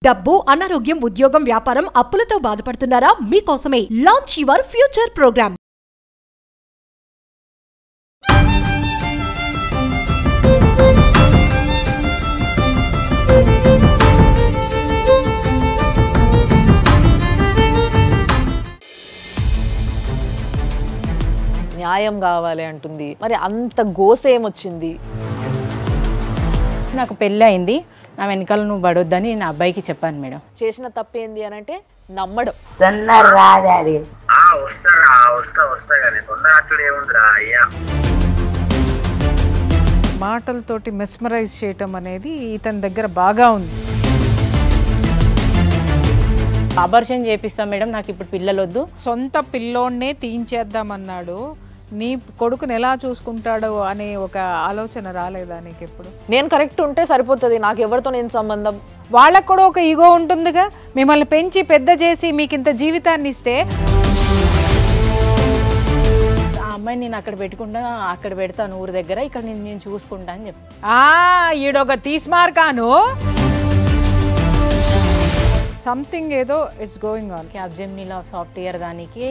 డబ్బు, అనారోగ్యం, ఉద్యోగం, వ్యాపారం, అప్పులతో బాధపడుతున్నారా? మీకోసమే లాంచ్ యువర్ ఫ్యూచర్ ప్రోగ్రామ్. న్యాయం కావాలి అంటుంది. మరి అంత గోసేమొచ్చింది? నాకు పెళ్ళి అయింది, నా వెనకాల నువ్వు పడొద్దని నా అబ్బాయికి చెప్పాను మేడం. చేసిన తప్పేంది అని అంటే నమ్మడం. మాటలతోటి మెస్మరైజ్ చేయటం అనేది ఇతని దగ్గర బాగా ఉంది. అబార్షన్ చేపిస్తాం మేడం, నాకు ఇప్పుడు పిల్లలు వద్దు. సొంత పిల్లోన్నే తీయించేద్దామన్నాడు. నీ కొడుకుని ఎలా చూసుకుంటాడో అనే ఒక ఆలోచన రాలేదా నీకు ఎప్పుడు? నేను కరెక్ట్ ఉంటే సరిపోతుంది, నాకు ఎవరితో నేను సంబంధం. వాళ్ళకు కూడా ఒక ఈగో ఉంటుందిగా. మిమ్మల్ని పెంచి పెద్ద చేసి మీకు ఇంత జీవితాన్ని ఇస్తే ఆ అమ్మాయిని నేను అక్కడ పెట్టుకుంటా, అక్కడ పెడతాను ఊరి దగ్గర, ఇక్కడ నేను చూసుకుంటా అని చెప్పి. ఈడొక తీస్మార్కాను సంథింగ్ ఏదో ఇట్స్ గోయింగ్ ఆన్. క్యాబ్జెమినీలో సాఫ్ట్వేర్ దానికి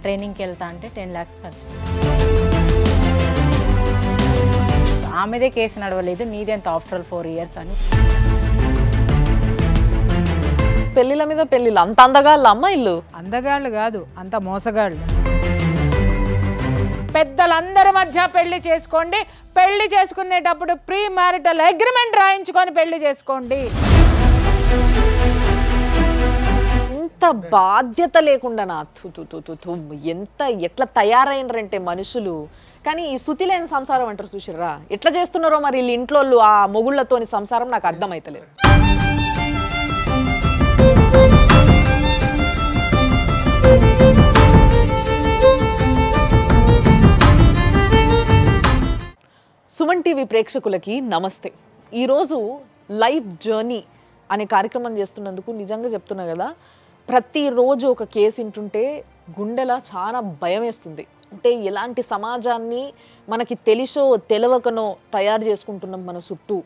ట్రైనింగ్కి వెళ్తా అంటే 10 lakhs ఖర్చు. ఆమెదే కేసు నడవలేదు, నీదెంత ఆఫ్టర్ ఆల్ 4 years అని. పెళ్లిల మీద పెళ్లిళ్ళు. అంత అందగాళ్ళ అమ్మాయిలు? అందగాళ్ళు కాదు, అంత మోసగాళ్ళు. పెద్దలందరి మధ్య పెళ్లి చేసుకోండి, పెళ్లి చేసుకునేటప్పుడు ప్రీ మ్యారిటల్ అగ్రిమెంట్ రాయించుకొని పెళ్లి చేసుకోండి. ఎంత బాధ్యత లేకుండా ఎట్లా తయారైనరంటే మనుషులు. కానీ ఈ శృతి లేని సంసారం అంటారు చూసిర్రా, ఎట్లా చేస్తున్నారో మరి వీళ్ళు ఇంట్లో ఆ మొగుళ్ళతోని సంసారం నాకు అర్థమైతలేదు. సుమన్ టీవీ ప్రేక్షకులకి నమస్తే. ఈరోజు లైఫ్ జర్నీ అనే కార్యక్రమం చేస్తున్నందుకు నిజంగా చెప్తున్నా కదా, ప్రతిరోజు ఒక కేసు వింటుంటే గుండెల చాలా భయం వేస్తుంది. అంటే ఎలాంటి సమాజాన్ని మనకి తెలిసో తెలియకనో తయారు చేసుకుంటున్నాం మన చుట్టూ.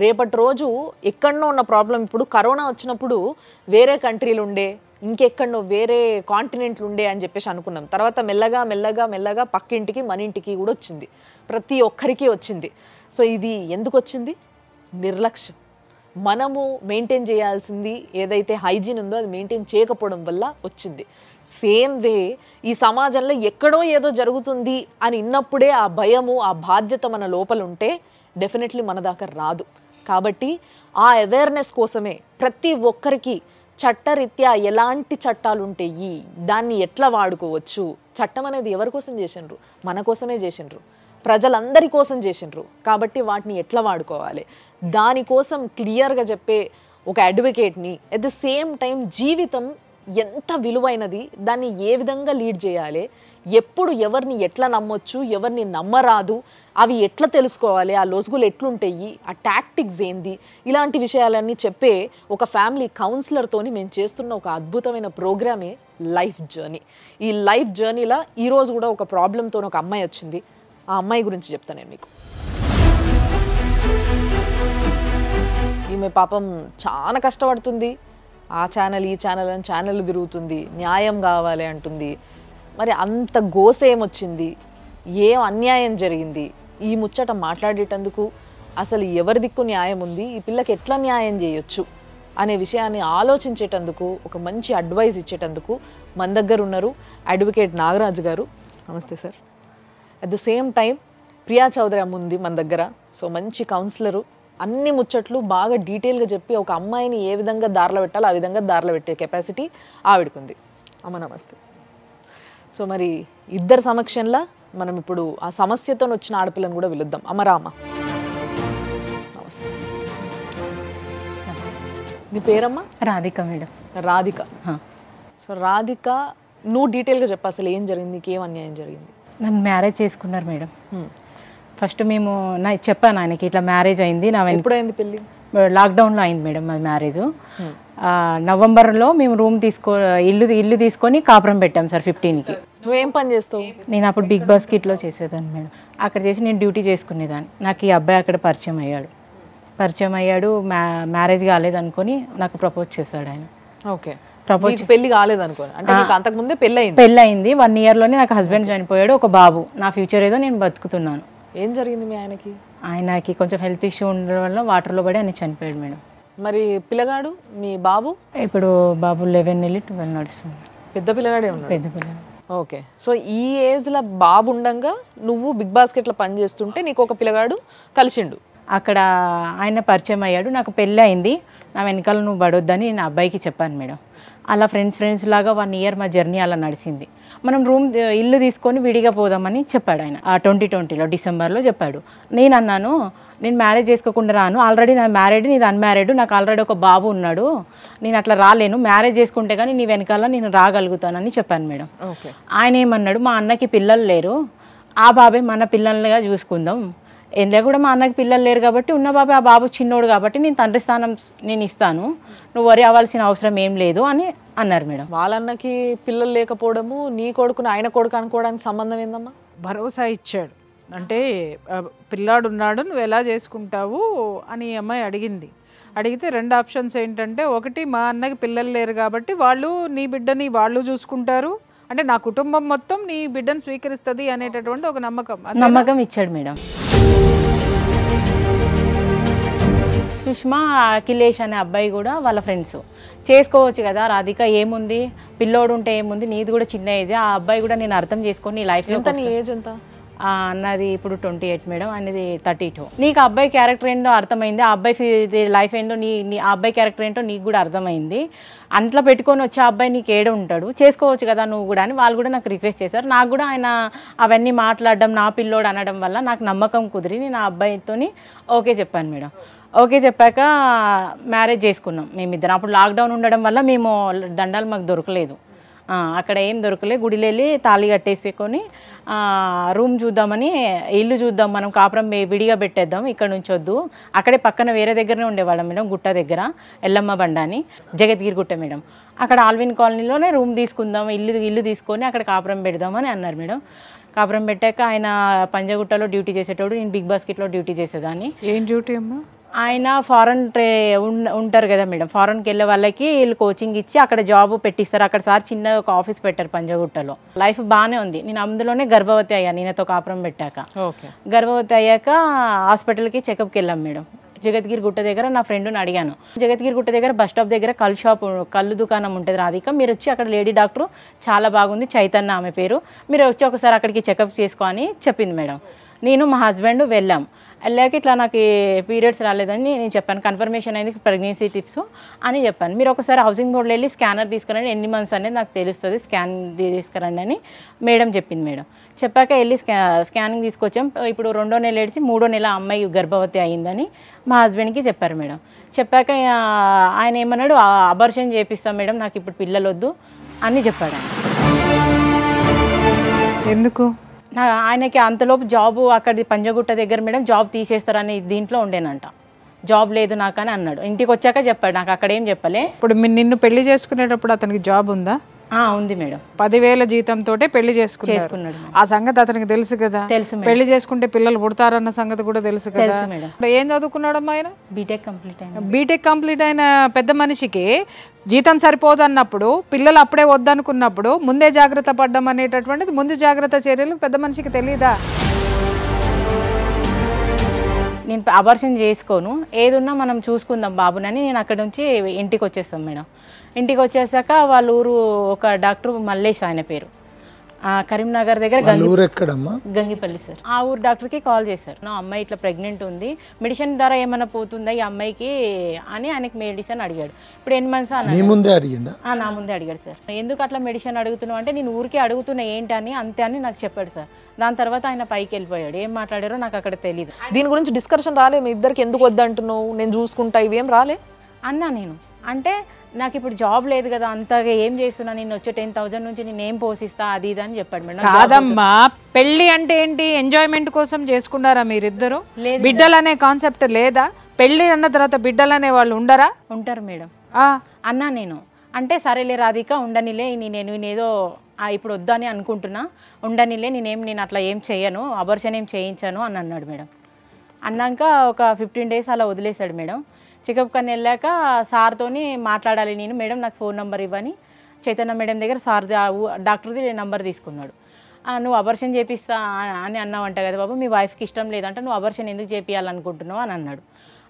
రేపటి రోజు ఎక్కడనో ఉన్న ప్రాబ్లం, ఇప్పుడు కరోనా వచ్చినప్పుడు వేరే కంట్రీలు ఉండే, ఇంకెక్కడనో వేరే కాంటినెంట్లు ఉండే అని చెప్పేసి అనుకున్నాం. తర్వాత మెల్లగా మెల్లగా మెల్లగా పక్కింటికి మన ఇంటికి కూడా వచ్చింది, ప్రతి ఒక్కరికి వచ్చింది. సో ఇది ఎందుకు వచ్చింది? నిర్లక్ష్యం. మనము మెయింటైన్ చేయాల్సింది ఏదైతే హైజీన్ ఉందో అది మెయింటైన్ చేయకపోవడం వల్ల వచ్చింది. సేమ్ వే ఈ సమాజంలో ఎక్కడో ఏదో జరుగుతుంది అని విన్నప్పుడే ఆ భయము, ఆ బాధ్యత మన లోపల ఉంటే డెఫినెట్లీ మన దాకా రాదు. కాబట్టి ఆ అవేర్నెస్ కోసమే ప్రతి ఒక్కరికి చట్టరీత్యా ఎలాంటి చట్టాలు ఉంటాయి, దాన్ని ఎట్లా వాడుకోవచ్చు. చట్టం అనేది ఎవరి కోసం చేసిండ్రు? మన కోసమే చేసిండ్రు, ప్రజలందరి కోసం చేసిండ్రు. కాబట్టి వాటిని ఎట్లా వాడుకోవాలి దానికోసం క్లియర్గా చెప్పే ఒక అడ్వకేట్ని, అట్ ద సేమ్ టైం జీవితం ఎంత విలువైనది, దాన్ని ఏ విధంగా లీడ్ చేయాలి, ఎప్పుడు ఎవరిని ఎట్లా నమ్మొచ్చు, ఎవరిని నమ్మరాదు, అవి ఎట్లా తెలుసుకోవాలి, ఆ లొసుగులు ఎట్లుంటాయి, ఆ టాక్టిక్స్ ఏంది, ఇలాంటి విషయాలన్నీ చెప్పే ఒక ఫ్యామిలీ కౌన్సిలర్తోని మేము చేస్తున్న ఒక అద్భుతమైన ప్రోగ్రామే లైఫ్ జర్నీ. ఈ లైఫ్ జర్నీలో ఈరోజు కూడా ఒక ప్రాబ్లంతో ఒక అమ్మాయి వచ్చింది. ఆ అమ్మాయి గురించి చెప్తాను నేను మీకు. ఈమె పాపం చాలా కష్టపడుతుంది. ఆ ఛానల్ ఈ ఛానల్ అని ఛానల్ తిరుగుతుంది, న్యాయం కావాలి అంటుంది. మరి అంత గోసేమొచ్చింది, ఏం అన్యాయం జరిగింది, ఈ ముచ్చట మాట్లాడేటందుకు అసలు ఎవరి దిక్కు న్యాయం ఉంది, ఈ పిల్లకి ఎట్లా న్యాయం చేయొచ్చు అనే విషయాన్ని ఆలోచించేటందుకు, ఒక మంచి అడ్వైస్ ఇచ్చేటందుకు మన దగ్గర ఉన్నారు అడ్వకేట్ నాగరాజు గారు. నమస్తే sir. At the same time Priya Chowdary అమ్మ ఉంది మన దగ్గర. సో మంచి కౌన్సిలరు, అన్ని ముచ్చట్లు బాగా డీటెయిల్గా చెప్పి ఒక అమ్మాయిని ఏ విధంగా దారిలో పెట్టాలో ఆ విధంగా దారిలో పెట్టే కెపాసిటీ ఆవిడకుంది. అమ్మ నమస్తే. సో మరి ఇద్దరు సమక్షంలో మనం ఇప్పుడు ఆ సమస్యతో వచ్చిన ఆడపిల్లను కూడా పిలుద్దాం. అమరామ నమస్తే. నీ పేరమ్మా? రాధిక మేడం. రాధిక. సో రాధిక, నువ్వు డీటెయిల్గా చెప్పు, అసలు ఏం జరిగింది, నీకు ఏం అన్యాయం జరిగింది? నన్ను మ్యారేజ్ చేసుకున్నారు మేడం. ఫస్ట్ మేము చెప్పాను ఆయనకి ఇట్లా మ్యారేజ్ అయింది. ఎప్పుడైంది పెళ్ళి? లాక్డౌన్లో అయింది మేడం మాది మ్యారేజ్. నవంబర్లో మేము రూమ్ ఇల్లు తీసుకొని కాపురం పెట్టాం సార్ 15కి. నువ్వేం పని చేస్తావు? నేను అప్పుడు బిగ్ బాస్కెట్లో చేసేదాన్ని మేడం. అక్కడ చేసి నేను డ్యూటీ చేసుకునేదాన్ని. నాకు ఈ అబ్బాయి అక్కడ పరిచయం అయ్యాడు. పరిచయం అయ్యాడు, మ్యారేజ్ కాలేదు అనుకొని నాకు ప్రపోజ్ చేశాడు ఆయన. ఓకే, ప్రపోజ్ పెళ్లి కాలేదు అనుకోని, అంటే నీకు అంతకు ముందే పెళ్లి అయింది? పెళ్ళి అయింది, 1 yearలోనే నాకు హస్బెండ్ చనిపోయాడు, ఒక బాబు. నా ఫ్యూచర్ ఏదో నేను బతుకుతున్నాను. ఏం జరిగింది మీ ఆయనకి? ఆయనకి కొంచెం హెల్త్ ఇష్యూ ఉండడం వల్ల వాటర్లో పడి ఆయన చనిపోయాడు మేడం. మరి పిల్లగాడు మీ బాబు? ఇప్పుడు బాబు 11 వెళ్ళి 12 నడుస్తుంది. పెద్ద పిల్లగాడే ఉన్నాడు? పెద్ద పిల్లలు. ఓకే, సో ఈ ఏజ్లో బాబు ఉండగా నువ్వు బిగ్ బాస్కెట్లో పని చేస్తుంటే నీకు ఒక పిల్లగాడు కలిసిండు. అక్కడ ఆయన పరిచయం అయ్యాడు, నాకు పెళ్ళి అయింది, నా వెనకాల నువ్వు పడొద్దని నేను అబ్బాయికి చెప్పాను మేడం. అలా ఫ్రెండ్స్ లాగా 1 year మా జర్నీ అలా నడిచింది. మనం ఇల్లు తీసుకొని విడిగా పోదామని చెప్పాడు ఆయన. 2020లో డిసెంబర్లో చెప్పాడు. నేను అన్నాను, నేను మ్యారేజ్ చేసుకోకుండా రాను, ఆల్రెడీ నా మ్యారీడ్, నీది అన్మ్యారీడ్, నాకు ఆల్రెడీ ఒక బాబు ఉన్నాడు, నేను అట్లా రాలేను, మ్యారేజ్ చేసుకుంటే కానీ నీ వెనకాల నేను రాగలుగుతానని చెప్పాను మేడం. ఓకే, ఆయన ఏమన్నాడు, మా అన్నకి పిల్లలు లేరు, ఆ బాబే మన పిల్లలుగా చూసుకుందాం, ఎందులో కూడా మా అన్నకి పిల్లలు లేరు కాబట్టి ఉన్న బాబే, ఆ బాబు చిన్నోడు కాబట్టి నేను తండ్రి స్థానం నేను ఇస్తాను, నువ్వు వరి అవ్వాల్సిన అవసరం ఏం లేదు అని అన్నారు మేడం. వాళ్ళన్నకి పిల్లలు లేకపోవడము నీ కొడుకుని ఆయన కొడుకు అనుకోవడానికి సంబంధం ఏందమ్మా? భరోసా ఇచ్చాడు. అంటే పిల్లాడు ఉన్నాడు, నువ్వు ఎలా చేసుకుంటావు అని అమ్మాయి అడిగింది. అడిగితే 2 ఆప్షన్స్ ఏంటంటే, ఒకటి మా అన్నకి పిల్లలు లేరు కాబట్టి వాళ్ళు నీ బిడ్డని వాళ్ళు చూసుకుంటారు, అంటే నా కుటుంబం మొత్తం నీ బిడ్డను స్వీకరిస్తుంది అనేటటువంటి ఒక నమ్మకం ఇచ్చాడు మేడం. సుష్మా, అఖిలేష్ అనే అబ్బాయి కూడా వాళ్ళ ఫ్రెండ్స్, చేసుకోవచ్చు కదా రాధిక, ఏముంది పిల్లోడు ఉంటే ఏముంది, నీది కూడా చిన్న ఏజ్, ఆ అబ్బాయి కూడా నేను అర్థం చేసుకొని నీ లైఫ్ ఎంత, నీ ఏజ్ ఎంత? అన్నది ఇప్పుడు 28 మేడం, అనేది 32. నీకు అబ్బాయి క్యారెక్టర్ ఏంటో అర్థమైంది, ఆ అబ్బాయి లైఫ్ ఏంటో ఆ అబ్బాయి క్యారెక్టర్ ఏంటో నీకు కూడా అర్థమైంది, అంట్లో పెట్టుకొని వచ్చే అబ్బాయి నీకు ఏడ ఉంటాడు, చేసుకోవచ్చు కదా నువ్వు కూడా అని వాళ్ళు కూడా నాకు రిక్వెస్ట్ చేశారు. నాకు కూడా ఆయన అవన్నీ మాట్లాడడం, నా పిల్లోడు అనడం వల్ల నాకు నమ్మకం కుదిరి నేను ఆ అబ్బాయితోని ఓకే చెప్పాను మేడం. ఓకే చెప్పాక మ్యారేజ్ చేసుకున్నాం మేమిద్దరం. అప్పుడు లాక్డౌన్ ఉండడం వల్ల మేము దండాలు మాకు దొరకలేదు, అక్కడ ఏం దొరకలేదు. గుడిలో వెళ్ళి తాళి కట్టేసుకొని రూమ్ చూద్దామని, ఇల్లు చూద్దాం, మనం కాపురం విడిగా పెట్టేద్దాం, ఇక్కడ నుంచి వద్దు, అక్కడే పక్కన వేరే దగ్గరనే ఉండేవాళ్ళం మేడం, గుట్ట దగ్గర ఎల్లమ్మ బండ అని, జగద్గిరి గుట్ట మేడం. అక్కడ ఆల్విన్ కాలనీలోనే రూమ్ తీసుకుందాం, ఇల్లు తీసుకొని అక్కడ కాపురం పెడదామని అన్నారు మేడం. కాపురం పెట్టాక ఆయన పంజగుట్టలో డ్యూటీ చేసేటోడు, నేను బిగ్ బాస్కెట్లో డ్యూటీ చేసేదాన్ని. ఏం డ్యూటీ అమ్మా? ఆయన ఫారెన్ ఉంటారు కదా మేడం, ఫారెన్కి వెళ్ళే వాళ్ళకి వీళ్ళు కోచింగ్ ఇచ్చి అక్కడ జాబ్ పెట్టిస్తారు. అక్కడ సార్ చిన్న ఒక ఆఫీస్ పెట్టారు పంజగుట్టలో. లైఫ్ బాగానే ఉంది. నేను అందులోనే గర్భవతి అయ్యాను ఈయనతో కాపురం పెట్టాక. గర్భవతి అయ్యాక హాస్పిటల్కి చెకప్కి వెళ్ళాం మేడం. జగద్గిరి గుట్ట దగ్గర నా ఫ్రెండ్ని అడిగాను. జగద్గిరి గుట్ట దగ్గర బస్ స్టాప్ దగ్గర కళ్ళు దుకాణం ఉంటుంది రాధిక, మీరు వచ్చి అక్కడ లేడీ డాక్టర్ చాలా బాగుంది, చైతన్య ఆమె పేరు, మీరు వచ్చి ఒకసారి అక్కడికి చెకప్ చేసుకో అని చెప్పింది మేడం. నేను మా హస్బెండ్ వెళ్ళాం. వెళ్ళాక ఇట్లా నాకు పీరియడ్స్ రాలేదని నేను చెప్పాను, కన్ఫర్మేషన్ అయింది ప్రెగ్నెన్సీ టిప్స్ అని చెప్పాను. మీరు ఒకసారి హౌసింగ్ బోర్డులో వెళ్ళి స్కానర్ తీసుకురండి, ఎన్ని మంత్స్ అనేది నాకు తెలుస్తుంది, స్కాన్ తీసుకురండి అని మేడం చెప్పింది మేడం. చెప్పాక వెళ్ళి స్కానింగ్ తీసుకొచ్చాం. ఇప్పుడు 2వ నెల ఏడిసి 3వ నెల అమ్మాయి గర్భవతి అయిందని మా హస్బెండ్కి చెప్పారు మేడం. చెప్పాక ఆయన ఏమన్నాడు, అబార్షన్ చేపిస్తాం మేడం, నాకు ఇప్పుడు పిల్లలు వద్దు అని చెప్పాడు. ఎందుకు? ఆయనకి అంతలోపు జాబు అక్కడి పంజగుట్ట దగ్గర మేడం జాబ్ తీసేస్తారని దీంట్లో ఉండేనంట, జాబ్ లేదు నాకు అని అన్నాడు. ఇంటికి వచ్చాక చెప్పాడు, నాకు అక్కడ ఏం చెప్పలే. ఇప్పుడు నిన్ను పెళ్లి చేసుకునేటప్పుడు అతనికి జాబ్ ఉందా? ఉంది మేడం. 10,000 జీతంతో పెళ్లి చేసుకున్నాడు. ఆ సంగతి అతనికి తెలుసు కదా? తెలుసు. పెళ్లి చేసుకుంటే పిల్లలు పుడతారన్న సంగతి కూడా తెలుసు కదా మేడం. ఏం చదువుకున్నాడమ్మా ఆయన? బీటెక్ కంప్లీట్ అయిన. బీటెక్ కంప్లీట్ అయిన పెద్ద మనిషికి జీతం సరిపోదు అన్నప్పుడు, పిల్లలు అప్పుడే వద్దనుకున్నప్పుడు ముందే జాగ్రత్త పడ్డం అనేటటువంటిది, ముందు జాగ్రత్త చర్యలు పెద్ద మనిషికి తెలియదా? నేను అబార్షన్ చేసుకోను, ఏదున్నా మనం చూసుకుందాం బాబునని నేను అక్కడ నుంచి ఇంటికి వచ్చేస్తాం మేడం. ఇంటికి వచ్చేసాక వాళ్ళ ఊరు ఒక డాక్టర్ మల్లేష్ ఆయన పేరు, కరీంనగర్ దగ్గర గంగిపల్లి సార్. ఆ ఊరు డాక్టర్కి కాల్ చేశారు, నా అమ్మాయి ఇట్లా ప్రెగ్నెంట్ ఉంది, మెడిసిన్ ద్వారా ఏమైనా పోతుందా ఈ అమ్మాయికి అని ఆయనకి మెడిసిన్ అడిగాడు. ఇప్పుడు 8 months అన్న నా ముందే అడిగాడు సార్. ఎందుకు అట్లా మెడిసిన్ అడుగుతున్నావు అంటే, నేను ఊరికే అడుగుతున్నా ఏంటి అని, అంతే అని నాకు చెప్పాడు సార్. దాని తర్వాత ఆయన పైకి వెళ్ళిపోయాడు. ఏం మాట్లాడారో నాకు అక్కడ తెలియదు. దీని గురించి డిస్కషన్ రాలే మీ ఇద్దరికి? ఎందుకు వద్దంటున్నావు, నేను చూసుకుంటా, ఇవేం రాలే అన్నా నేను? అంటే నాకు ఇప్పుడు జాబ్ లేదు కదా, అంతగా ఏం చేస్తున్నా, నేను వచ్చే 10,000 నుంచి నేను ఏం పోషిస్తా అది ఇది అని చెప్పాడు మేడం. కాదమ్మా, పెళ్లి అంటే ఏంటి? ఎంజాయ్మెంట్ కోసం చేసుకున్నారా మీరిద్దరు? బిడ్డలు అనే కాన్సెప్ట్ లేదా? పెళ్లి అన్న తర్వాత బిడ్డలు అనే వాళ్ళు ఉండరా? ఉంటారు మేడం అన్నా నేను. అంటే సరేలే రాధిక ఉండనిలే, నేనేదో ఇప్పుడు వద్దని అనుకుంటున్నా, ఉండనిలే, నేను అట్లా ఏం చేయను, అబార్షన్ ఏం చేయించాను అని అన్నాడు మేడం. అన్నాక ఒక 15 days అలా వదిలేశాడు మేడం. చెకప్ కని వెళ్ళాక సార్తోని మాట్లాడాలి నేను, మేడం నాకు ఫోన్ నెంబర్ ఇవ్వని చైతన్య మేడం దగ్గర సార్ డాక్టర్ది నెంబర్ తీసుకున్నాడు. నువ్వు అబర్షన్ చేపిస్తా అని అన్నావంట కదా బాబు, మీ వైఫ్కి ఇష్టం లేదంటే నువ్వు అబర్షన్ ఎందుకు చేపియాలనుకుంటున్నావు అని అన్నాడు.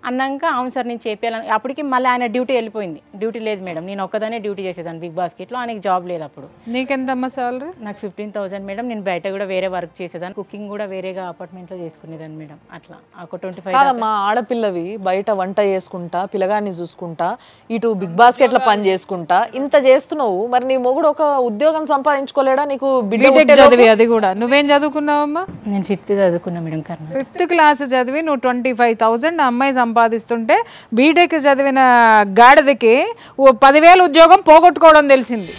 అన్నాక అవును సార్ నేను చేపియాలని, అప్పటికి మళ్ళీ ఆయన డ్యూటీ వెళ్ళిపోయింది. డ్యూటీ లేదు మేడం, నేను ఒక్కదానే డ్యూటీ చేసేదాన్ని బిగ్ బాస్కెట్లో, ఆయనకి జాబ్ లేదు అప్పుడు. నీకెంతమ్మా సాలరీ? నాకు 15,000 మేడం. నేను బయట కూడా వేరే వర్క్ చేసేదాన్ని, కుకింగ్ కూడా వేరేగా అపార్ట్మెంట్లో చేసుకునేదాన్ని మేడం. అట్లా ఒక 25. కాదమ్మా, ఆడపిల్లవి బయట వంట చేసుకుంటా పిల్లగాన్ని చూసుకుంటా ఇటు బిగ్ బాస్కెట్లో పని చేసుకుంటా ఇంత చేస్తున్నావు, మరి నీ మొగుడు ఒక ఉద్యోగం సంపాదించుకోలేడా? నీకు బిడ్డ చదివి అది కూడా నువ్వేం చదువుకున్నావమ్మా? నేను 5th చదువుకున్నా మేడం. కర్ణాటక 5th క్లాస్ చదివి నువ్వు 25,000 అమ్మాయి సంపాదిస్తుంటే బీటెక్ చదివిన గాడిదకి 10,000 ఉద్యోగం పోగొట్టుకోవడం తెలిసింది.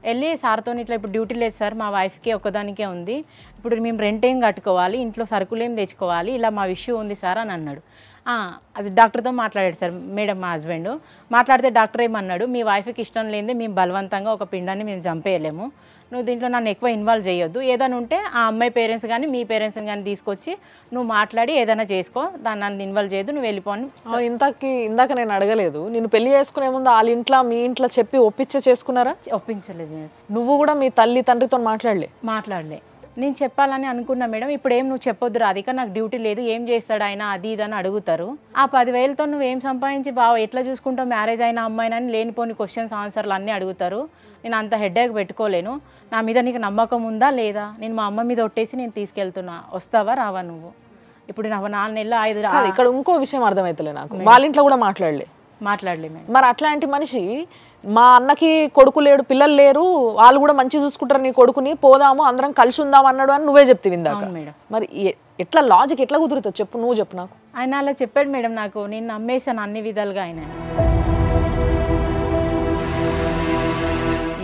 వెళ్ళి సార్తో ఇట్లా ఇప్పుడు డ్యూటీ లేదు సార్, మా వైఫ్కి ఒక్కదానికే ఉంది, ఇప్పుడు మేము రెంట్ ఏం కట్టుకోవాలి, ఇంట్లో సరుకులు ఏం తెచ్చుకోవాలి, ఇలా మా ఇష్యూ ఉంది సార్ అని అన్నాడు. అది డాక్టర్తో మాట్లాడాడు సార్ మేడం, మా హస్బెండ్ మాట్లాడితే డాక్టర్ ఏమన్నాడు, మీ వైఫ్కి ఇష్టం లేనిదే మేము బలవంతంగా ఒక పిండాన్ని మేము చంపేయలేము, నువ్వు దీంట్లో నన్ను ఎక్కువ ఇన్వాల్వ్ చేయొద్దు, ఏదైనా ఉంటే ఆ అమ్మాయి పేరెంట్స్ కానీ మీ పేరెంట్స్ కానీ తీసుకొచ్చి నువ్వు మాట్లాడి ఏదైనా చేసుకో, దాన్ని నన్ను ఇన్వాల్వ్ చేయొద్దు, నువ్వు వెళ్ళిపోను. ఇందాక నేను అడగలేదు, నేను పెళ్లి చేసుకునే ముందు వాళ్ళ ఇంట్లో మీ ఇంట్లో చెప్పి చేసుకున్నారా? ఒప్పించలేదు. నువ్వు కూడా మీ తల్లి తండ్రితో మాట్లాడలే. నేను చెప్పాలని అనుకున్నా మేడం, ఇప్పుడు ఏం నువ్వు చెప్పొద్దు రాధిక, నాకు డ్యూటీ లేదు, ఏం చేస్తాడు ఆయన అది ఇది అని అడుగుతారు. ఆ 10,000తో నువ్వు ఏం సంపాదించి బావ ఎట్లా చూసుకుంటావు, మ్యారేజ్ అయిన అమ్మాయినని లేనిపోని క్వశ్చన్స్ ఆన్సర్లు అన్నీ అడుగుతారు. నేను అంత హెడేక్ పెట్టుకోలేను, నా మీద నీకు నమ్మకం ఉందా లేదా, నేను మా అమ్మ మీద ఒట్టేసి నేను తీసుకెళ్తున్నా, వస్తావా రావా నువ్వు? ఇప్పుడు నాకు 4 నెలలు 5. ఇక్కడ ఇంకో విషయం అర్థమవుతలే నాకు, వాళ్ళ ఇంట్లో కూడా మాట్లాడలే మేడం. మరి అట్లాంటి మనిషి మా అన్నకి కొడుకు లేడు పిల్లలు లేరు వాళ్ళు కూడా మంచి చూసుకుంటారు నీ కొడుకుని, పోదాము అందరం కలిసి ఉందాం అన్నాడు అని నువ్వే చెప్తే ఇందాక. మరి ఎట్లా లాజిక్ ఎట్లా కుదురుతుంది చెప్పు, నువ్వు చెప్పు నాకు. ఆయన అలా చెప్పాడు మేడం నాకు, నేను నమ్మేశాను అన్ని విధాలుగా. ఆయన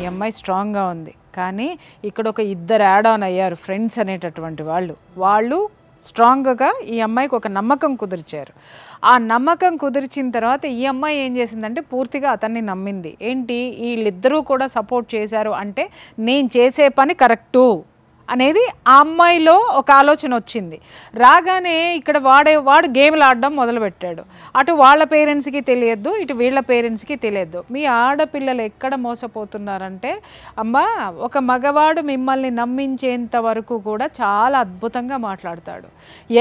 ఈ అమ్మాయి స్ట్రాంగ్గా ఉంది, కానీ ఇక్కడ ఒక 2 యాడ్ ఆన్ అయ్యారు ఫ్రెండ్స్ అనేటటువంటి వాళ్ళు స్ట్రాంగ్గా ఈ అమ్మాయికి ఒక నమ్మకం కుదిర్చారు. ఆ నమ్మకం కుదిర్చిన తర్వాత ఈ అమ్మాయి ఏం చేసిందంటే పూర్తిగా అతన్ని నమ్మింది. ఏంటి, వీళ్ళిద్దరూ కూడా సపోర్ట్ చేశారు అంటే నేను చేసే పని కరెక్టు అనేది ఆ అమ్మాయిలో ఒక ఆలోచన వచ్చింది. రాగానే ఇక్కడ వాడు గేమ్లు ఆడడం మొదలుపెట్టాడు. అటు వాళ్ళ పేరెంట్స్కి తెలియద్దు, ఇటు వీళ్ళ పేరెంట్స్కి తెలియద్దు. మీ ఆడపిల్లలు ఎక్కడ మోసపోతున్నారంటే, అమ్మ ఒక మగవాడు మిమ్మల్ని నమ్మించేంత వరకు కూడా చాలా అద్భుతంగా మాట్లాడతాడు.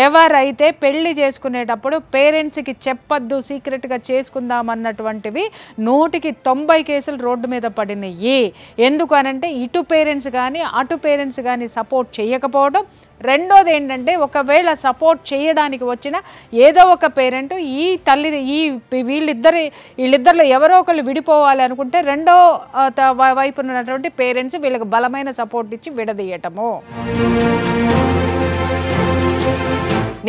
ఎవరైతే పెళ్లి చేసుకునేటప్పుడు పేరెంట్స్కి చెప్పద్దు సీక్రెట్గా చేసుకుందామన్నటువంటివి 100కి 90 కేసులు రోడ్డు మీద పడినాయి. ఎందుకు అనంటే ఇటు పేరెంట్స్ కానీ అటు పేరెంట్స్ కానీ సపోర్ట్ చేయకపోవడం. రెండోది ఏంటంటే, ఒకవేళ సపోర్ట్ చేయడానికి వచ్చిన ఏదో ఒక పేరెంట్ ఈ తల్లి వీళ్ళిద్దరిలో ఎవరో ఒకళ్ళు విడిపోవాలి అనుకుంటే రెండో వైపు ఉన్నటువంటి పేరెంట్స్ వీళ్ళకి బలమైన సపోర్ట్ ఇచ్చి విడదీయటము.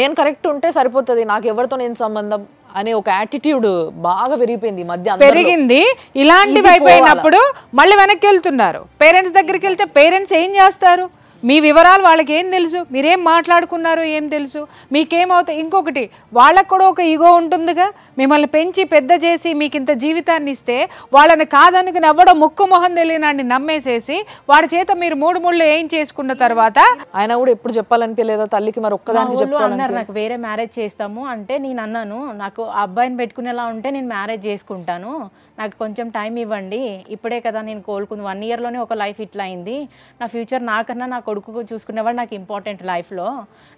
నేను కరెక్ట్ ఉంటే సరిపోతుంది, నాకు ఎవరితో నేను సంబంధం అనే ఒక యాటిట్యూడ్ బాగా పెరిగిపోయింది మధ్య పెరిగింది. ఇలాంటివి అయిపోయినప్పుడు మళ్ళీ వెనక్కి వెళ్తున్నారు. పేరెంట్స్ దగ్గరికి వెళ్తే పేరెంట్స్ ఏం చేస్తారు, మీ వివరాలు వాళ్ళకి ఏం తెలుసు, మీరేం మాట్లాడుకున్నారు ఏం తెలుసు, మీకేమవుతాయి. ఇంకొకటి, వాళ్ళకు కూడా ఒక ఈగో ఉంటుందిగా. మిమ్మల్ని పెంచి పెద్ద చేసి మీకు ఇంత జీవితాన్ని ఇస్తే వాళ్ళని కాదనుకుని ఎవడో ముక్కు మొహం తెలియనాన్ని నమ్మేసేసి వాడి చేత మీరు 3 ముళ్ళు ఏం చేసుకున్న తర్వాత ఆయన కూడా ఎప్పుడు చెప్పాలనిపించలేదా తల్లికి? మరి ఒక్కదానికి చెప్పాలన్నారు, నాకు వేరే మ్యారేజ్ చేస్తాము అంటే నేను అన్నాను, నాకు ఆ అబ్బాయిని పెట్టుకునేలా ఉంటే నేను మ్యారేజ్ చేసుకుంటాను, నాకు కొంచెం టైం ఇవ్వండి, ఇప్పుడే కదా నేను కోలుకుంది, 1 ఇయర్లోనే ఒక లైఫ్ ఇట్లా అయింది, నా ఫ్యూచర్ నాకన్నా నా కొడుకు చూసుకునేవాడు నాకు ఇంపార్టెంట్ లైఫ్లో,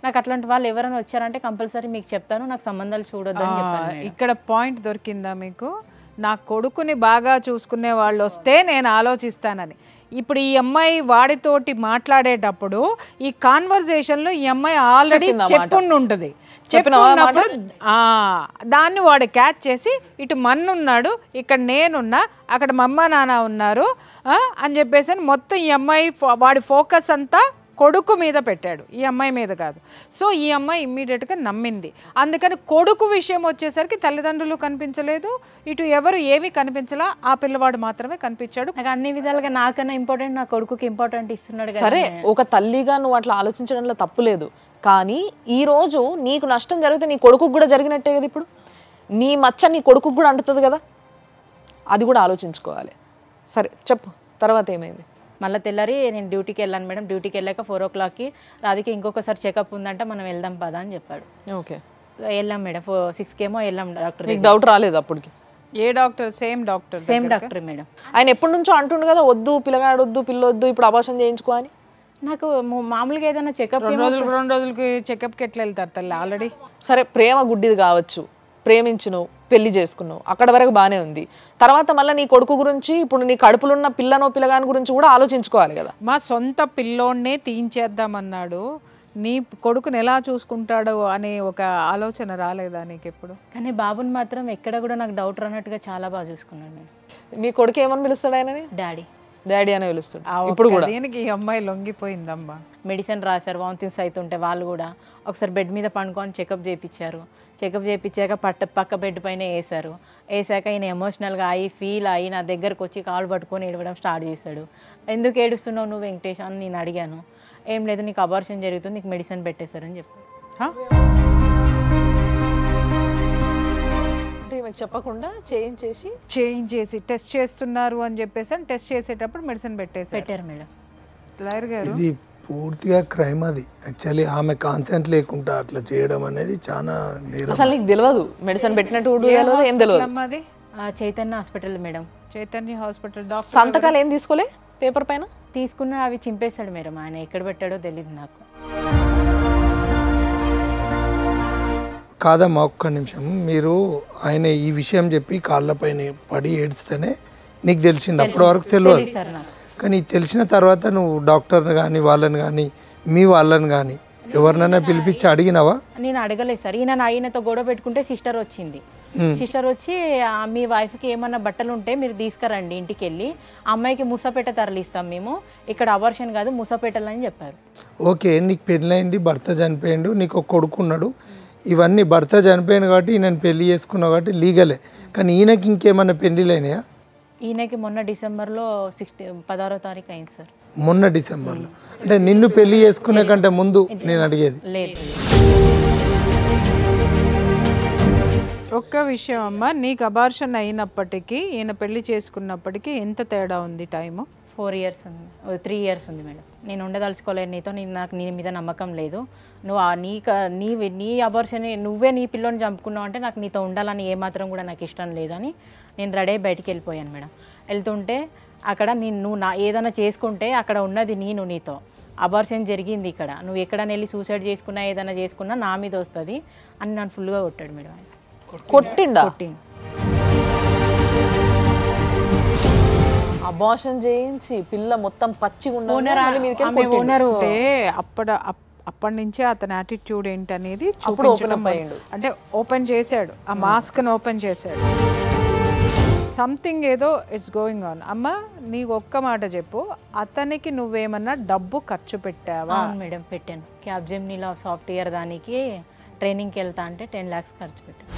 నాకు అట్లాంటి వాళ్ళు ఎవరైనా వచ్చారంటే కంపల్సరీ మీకు చెప్తాను, నాకు సంబంధాలు చూడొద్దని చెప్పాను. ఇక్కడ పాయింట్ దొరికిందా మీకు? నా కొడుకుని బాగా చూసుకునే వాళ్ళు వస్తే నేను ఆలోచిస్తానని. ఇప్పుడు ఈ అమ్మాయి వాడితోటి మాట్లాడేటప్పుడు ఈ కాన్వర్సేషన్లో ఈ అమ్మాయి ఆల్రెడీ చెప్పుండి ఉంటుంది. చెప్పినప్పుడు దాన్ని వాడు క్యాచ్ చేసి ఇటు మన్నున్నాడు, ఇక్కడ నేనున్నా, అక్కడ మమ్మ నాన్న ఉన్నారు అని చెప్పేసి మొత్తం ఈ అమ్మాయి వాడి ఫోకస్ అంతా కొడుకు మీద పెట్టాడు, ఈ అమ్మాయి మీద కాదు. సో ఈ అమ్మాయి ఇమ్మీడియట్గా నమ్మింది. అందుకని కొడుకు విషయం వచ్చేసరికి తల్లిదండ్రులు కనిపించలేదు, ఇటు ఎవరు ఏమీ కనిపించలా, ఆ పిల్లవాడు మాత్రమే కనిపించాడు. నాకు అన్ని విధాలుగా నాకన్నా ఇంపార్టెంట్ నా కొడుకుకి ఇంపార్టెంట్ ఇస్తున్నాడు. సరే, ఒక తల్లిగా నువ్వు అట్లా ఆలోచించడంలో తప్పు లేదు, కానీ ఈరోజు నీకు నష్టం జరిగితే నీ కొడుకు కూడా జరిగినట్టే కదా. ఇప్పుడు నీ మచ్చ నీ కొడుకు కూడా అంటుతుంది కదా, అది కూడా ఆలోచించుకోవాలి. సరే చెప్పు, తర్వాత ఏమైంది? మళ్ళీ తెల్లారి నేను డ్యూటీకి వెళ్ళాను మేడం. డ్యూటీకి వెళ్ళాక 4 o'clockకి రాధిక ఇంకొకసారి చెకప్ ఉందంటే మనం వెళ్దాం పదా అని చెప్పాడు. ఓకే, వెళ్ళాం మేడం. 6 వెళ్ళాం డాక్టర్. మీకు డౌట్ రాలేదు అప్పటికి? ఏ డాక్టర్? Same doctor madam. ఆయన ఎప్పటి నుంచో అంటుండు కదా, వద్దు పిల్లగాడు వద్దు, పిల్లొద్దు, ఇప్పుడు అబార్షన్ చేయించుకో అని. నాకు మామూలుగా ఏదైనా చెకప్ 2 రోజులకి చెకప్కి ఎట్లా వెళ్తారు తల్లి? ఆల్రెడీ సరే ప్రేమ గుడ్డిది కావచ్చు, ప్రేమించును, పెళ్లి చేసుకున్నావు, అక్కడ వరకు బాగానే ఉంది. తర్వాత మళ్ళీ నీ కొడుకు గురించి, ఇప్పుడు నీ కడుపులున్న పిల్లనో పిల్లగాని గురించి కూడా ఆలోచించుకోవాలి కదా. మా సొంత పిల్లోడినే తీయించేద్దామన్నాడు, నీ కొడుకుని ఎలా చూసుకుంటాడో అనే ఒక ఆలోచన రాలేదా నీకు ఎప్పుడు? కానీ బాబుని మాత్రం ఎక్కడ కూడా నాకు డౌట్ రానట్టుగా చాలా బాగా చూసుకున్నాను నేను. నీ కొడుకు ఏమని పిలుస్తాడు ఆయనని? డాడీ డాడీ అనే పిలుస్తాడు ఇప్పుడు కూడా. దీనికి ఈ అమ్మాయి లొంగిపోయిందమ్మా. మెడిసిన్ రాశారు, వామిటింగ్స్ అవుతుంటే వాళ్ళు కూడా ఒకసారి బెడ్ మీద పండుకొని చెకప్ చేయించారు. చెకప్ చేయించాక పక్క బెడ్ పైన వేసాక ఈయన ఎమోషనల్గా ఫీల్ అయ్యి నా దగ్గరకు వచ్చి కాలు పట్టుకొని ఏడవడం స్టార్ట్ చేశాడు. ఎందుకు ఏడుస్తున్నావు నువ్వు వెంకటేష్ అని నేను అడిగాను. ఏం లేదు, నీకు అబార్షన్ జరుగుతుంది, నీకు మెడిసిన్ పెట్టేశారని చెప్పారు. అంటే మీకు చెప్పకుండా చేయించేసి టెస్ట్ చేస్తున్నారు అని చెప్పేసి టెస్ట్ చేసేటప్పుడు మెడిసిన్ పెట్టారు మేడం. లాయర్ గారు, ఇది పూర్తిగా క్రైమ్. అది యాక్చువల్లీ ఆమె కాన్సెంట్ లేకుండా అట్లా చేయడం అనేది చాలా నేరం. అసలు నీకు తెలియదు మెడిసిన్ పెట్టినట్టు ఏం తెలియదు? అది Chaitanya hospital madam. Chaitanya hospital doctor. సంతకాలు ఏం తీసుకోలే పేపర్ పైన? తీసుకున్న అవి చింపేశాడు మేడం. ఆయన ఎక్కడ పెట్టాడో తెలియదు నాకు. కాదమ్మా, ఒక్క నిమిషం. మీరు ఆయన ఈ విషయం చెప్పి కాళ్ళపైన పడి ఏడ్స్తేనే నీకు తెలిసింది, అప్పటి వరకు తెలియదు. కానీ తెలిసిన తర్వాత నువ్వు డాక్టర్ని కానీ వాళ్ళని కానీ మీ వాళ్ళని కానీ ఎవరినైనా పిలిపించి అడిగినావా? నేను అడగలేదు సార్. ఈయనతో గొడవ పెట్టుకుంటే సిస్టర్ వచ్చింది. సిస్టర్ వచ్చి మీ వైఫ్కి ఏమన్నా బట్టలు ఉంటే మీరు తీసుకురండి ఇంటికి వెళ్ళి, అమ్మాయికి మూసపేట తరలిస్తాం మేము, ఇక్కడ అబార్షన్ కాదు మూసపేటలని చెప్పారు. ఓకే, నీకు పెళ్ళైంది, భర్త చనిపోయిండు, నీకు ఒక కొడుకు ఉన్నాడు, ఇవన్నీ భర్త చనిపోయాను కాబట్టి ఈయనని పెళ్లి చేసుకున్నావు కాబట్టి లీగలే. కానీ ఈయనకి ఇంకేమన్నా పెళ్ళిళ్ళైనాయా? ఈయనకి మొన్న డిసెంబర్లో 16వ తారీఖు అయింది సార్. మొన్న డిసెంబర్లో అంటే నిన్ను పెళ్లి చేసుకునే కంటే ముందు నేను అడిగేది. లేదు. ఒక్క విషయం అమ్మా, నీకు అబార్షన్ అయినప్పటికీ ఈయన పెళ్లి చేసుకున్నప్పటికీ ఎంత తేడా ఉంది టైము? 4 years ఉంది, 3 years ఉంది మేడం. నేను ఉండదలుచుకోలేదు నీతో, నాకు నీ మీద నమ్మకం లేదు, నువ్వు నీ అబార్షన్ నువ్వే నీ పిల్లని చంపుకున్నావు అంటే నాకు నీతో ఉండాలని ఏమాత్రం కూడా నాకు ఇష్టం లేదని నేను రెడీ అయ్యి బయటికి వెళ్ళిపోయాను మేడం. వెళ్తుంటే అక్కడ నువ్వు ఏదైనా చేసుకుంటే అక్కడ ఉన్నది నీతో అబార్షన్ జరిగింది, ఇక్కడ నువ్వు ఎక్కడైనా వెళ్ళి సూసైడ్ చేసుకున్నా ఏదైనా చేసుకున్నా నా మీద వస్తుంది అని నన్ను ఫుల్గా కొట్టాడు మేడం. ఆయన కొట్టిండు. అబార్షన్ చేయించి పిల్ల మొత్తం పచ్చిగా అంటే అప్పటి నుంచే అతని యాటిట్యూడ్ ఏంటనేది అంటే ఓపెన్ చేశాడు, ఆ మాస్క్ ని ఓపెన్ చేశాడు. సంథింగ్ ఏదో ఇట్స్ గోయింగ్ ఆన్. అమ్మ నీకు ఒక్క మాట చెప్పు, అతనికి నువ్వేమన్నా డబ్బు ఖర్చు పెట్టావా? అవును మేడం, పెట్టాను. క్యాబ్ జెమినీలో సాఫ్ట్వేర్ దానికి ట్రైనింగ్కి వెళ్తా అంటే 10 lakhs ఖర్చు పెట్టాను.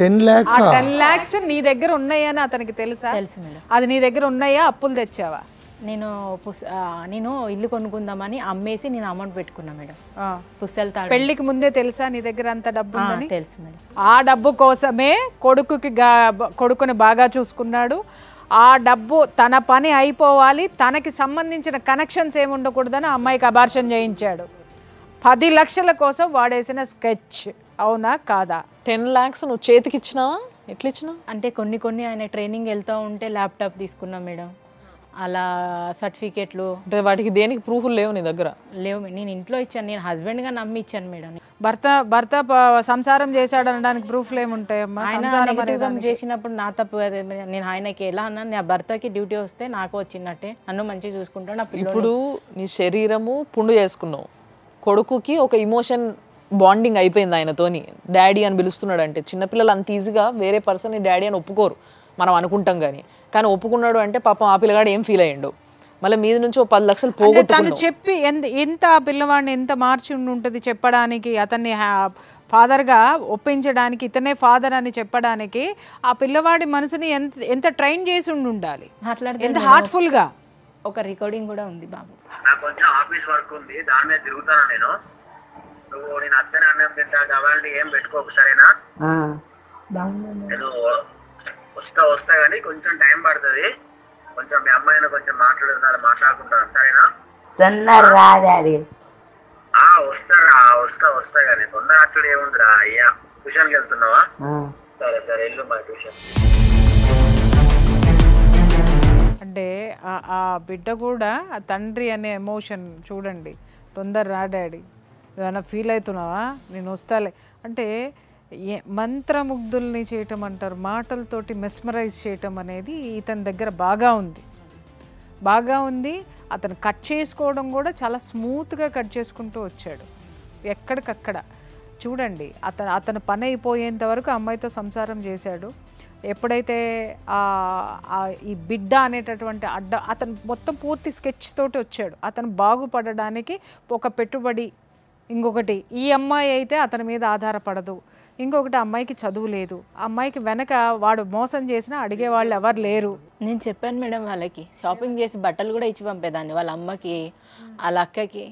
10 lakhs? 10 lakhs నీ దగ్గర ఉన్నాయని అతనికి తెలుసా? తెలుసు మేడం. అది నీ దగ్గర ఉన్నాయా, అప్పులు తెచ్చావా? నేను ఇల్లు కొనుక్కుందామని అమ్మేసి నేను అమౌంట్ పెట్టుకున్నా మేడం. పుస్తకాలు పెళ్లికి ముందే తెలుసా నీ దగ్గర అంత డబ్బు ఉందని? తెలుసు మేడం. ఆ డబ్బు కోసమే కొడుకుని బాగా చూసుకున్నాడు. ఆ డబ్బు తన పని అయిపోవాలి, తనకి సంబంధించిన కనెక్షన్స్ ఏమి ఉండకూడదని అమ్మాయికి అబార్షన్ చేయించాడు. 10 లక్షల కోసం వాడేసిన స్కెచ్. అవునా కాదా? 10 lakhs నువ్వు చేతికి ఇచ్చినావా? ఎట్లా ఇచ్చినావు? అంటే కొన్ని ఆయన ట్రైనింగ్ వెళ్తూ ఉంటే ల్యాప్టాప్ తీసుకున్నా మేడం, అలా సర్టిఫికేట్లు. అంటే వాటికి దేనికి ప్రూఫ్లు లేవు నీ దగ్గర? లేవు. నేను ఇంట్లో ఇచ్చాను, నేను హస్బెండ్గా నమ్మి ఇచ్చాను మేడం. భర్త సంసారం చేశాడు అనడానికి ప్రూఫ్లు ఏముంటాయమ్మా? ఆయన చేసినప్పుడు నా తప్పు. నేను ఆయనకి ఎలా అన్నా, నా భర్తకి డ్యూటీ వస్తే నాకు వచ్చినట్టే, నన్ను మంచిగా చూసుకుంటాడు. ఇప్పుడు నీ శరీరము పుండు చేసుకున్నావు, కొడుకుకి ఒక ఇమోషన్ బాండింగ్ అయిపోయింది ఆయనతోని. డాడీ అని పిలుస్తున్నాడు అంటే చిన్నపిల్లలు అంత ఈజీగా వేరే పర్సన్ డాడీ అని ఒప్పుకోరు, మనం అనుకుంటాం. కానీ ఒప్పుకున్నాడు అంటే పాపం ఆ పిల్లగాడు ఏం ఫీల్ అయ్యిండు, మళ్ళీ మీద నుంచి 10 లక్షలు పోగొట్టుకున్నాడు. చెప్పి ఎంత పిల్లవాడిని ఎంత మార్చి ఉంటుంది చెప్పడానికి, అతన్ని ఫాదర్గా ఒప్పించడానికి, ఇతనే ఫాదర్ అని చెప్పడానికి ఆ పిల్లవాడి మనసుని ఎంత ట్రైన్ చేసి ఉండాలి, ఎంత హార్ట్ఫుల్ గా. ఒక రికార్డింగ్ కూడా ఉంది బాబు. కొంచెం ఆఫీస్ వర్క్ ఉంది, దాని మీద తిరుగుతాను నేను. నువ్వు నేను అత్తనే అన్నం తింటా కాబట్టి ఏం పెట్టుకోకు, సరేనా? నేను వస్తా కానీ కొంచెం టైం పడుతుంది. కొంచెం మీ అమ్మాయిని కొంచెం మాట్లాడుకుంటాను, సరేనా? తొందర రా డాడీ. వస్తా కానీ తొందర అచ్చుడు ఏముందిరా అయ్యా. ట్యూషన్కి వెళ్తున్నావా? సరే వెళ్ళు మా ట్యూషన్. అంటే ఆ బిడ్డ కూడా ఆ తండ్రి అనే ఎమోషన్ చూడండి. తొందర రా డాడీ, ఏమైనా ఫీల్ అవుతున్నావా, నేను వస్తాలే అంటే మంత్రముగ్ధుల్ని చేయటం అంటారు, మాటలతోటి మెస్మరైజ్ చేయటం అనేది ఇతని దగ్గర బాగా ఉంది. అతను కట్ చేసుకోవడం కూడా చాలా స్మూత్గా కట్ చేసుకుంటూ వచ్చాడు ఎక్కడికక్కడ. చూడండి, అతను పని అయిపోయేంత వరకు అమ్మాయితో సంసారం చేశాడు. ఎప్పుడైతే ఈ బిడ్డ అనేటటువంటి అతను మొత్తం పూర్తి స్కెచ్ తోటి వచ్చాడు. అతను బాగుపడడానికి ఒక పెట్టుబడి, ఇంకొకటి ఈ అమ్మాయి అయితే అతని మీద ఆధారపడదు, ఇంకొకటి అమ్మాయికి చదువు లేదు, అమ్మాయికి వెనక వాడు మోసం చేసినా అడిగే వాళ్ళు ఎవరు లేరు. నేను చెప్పాను మేడం, వాళ్ళకి షాపింగ్ చేసి బట్టలు కూడా ఇచ్చి పంపేదాన్ని, వాళ్ళ అమ్మకి వాళ్ళ అక్కకి.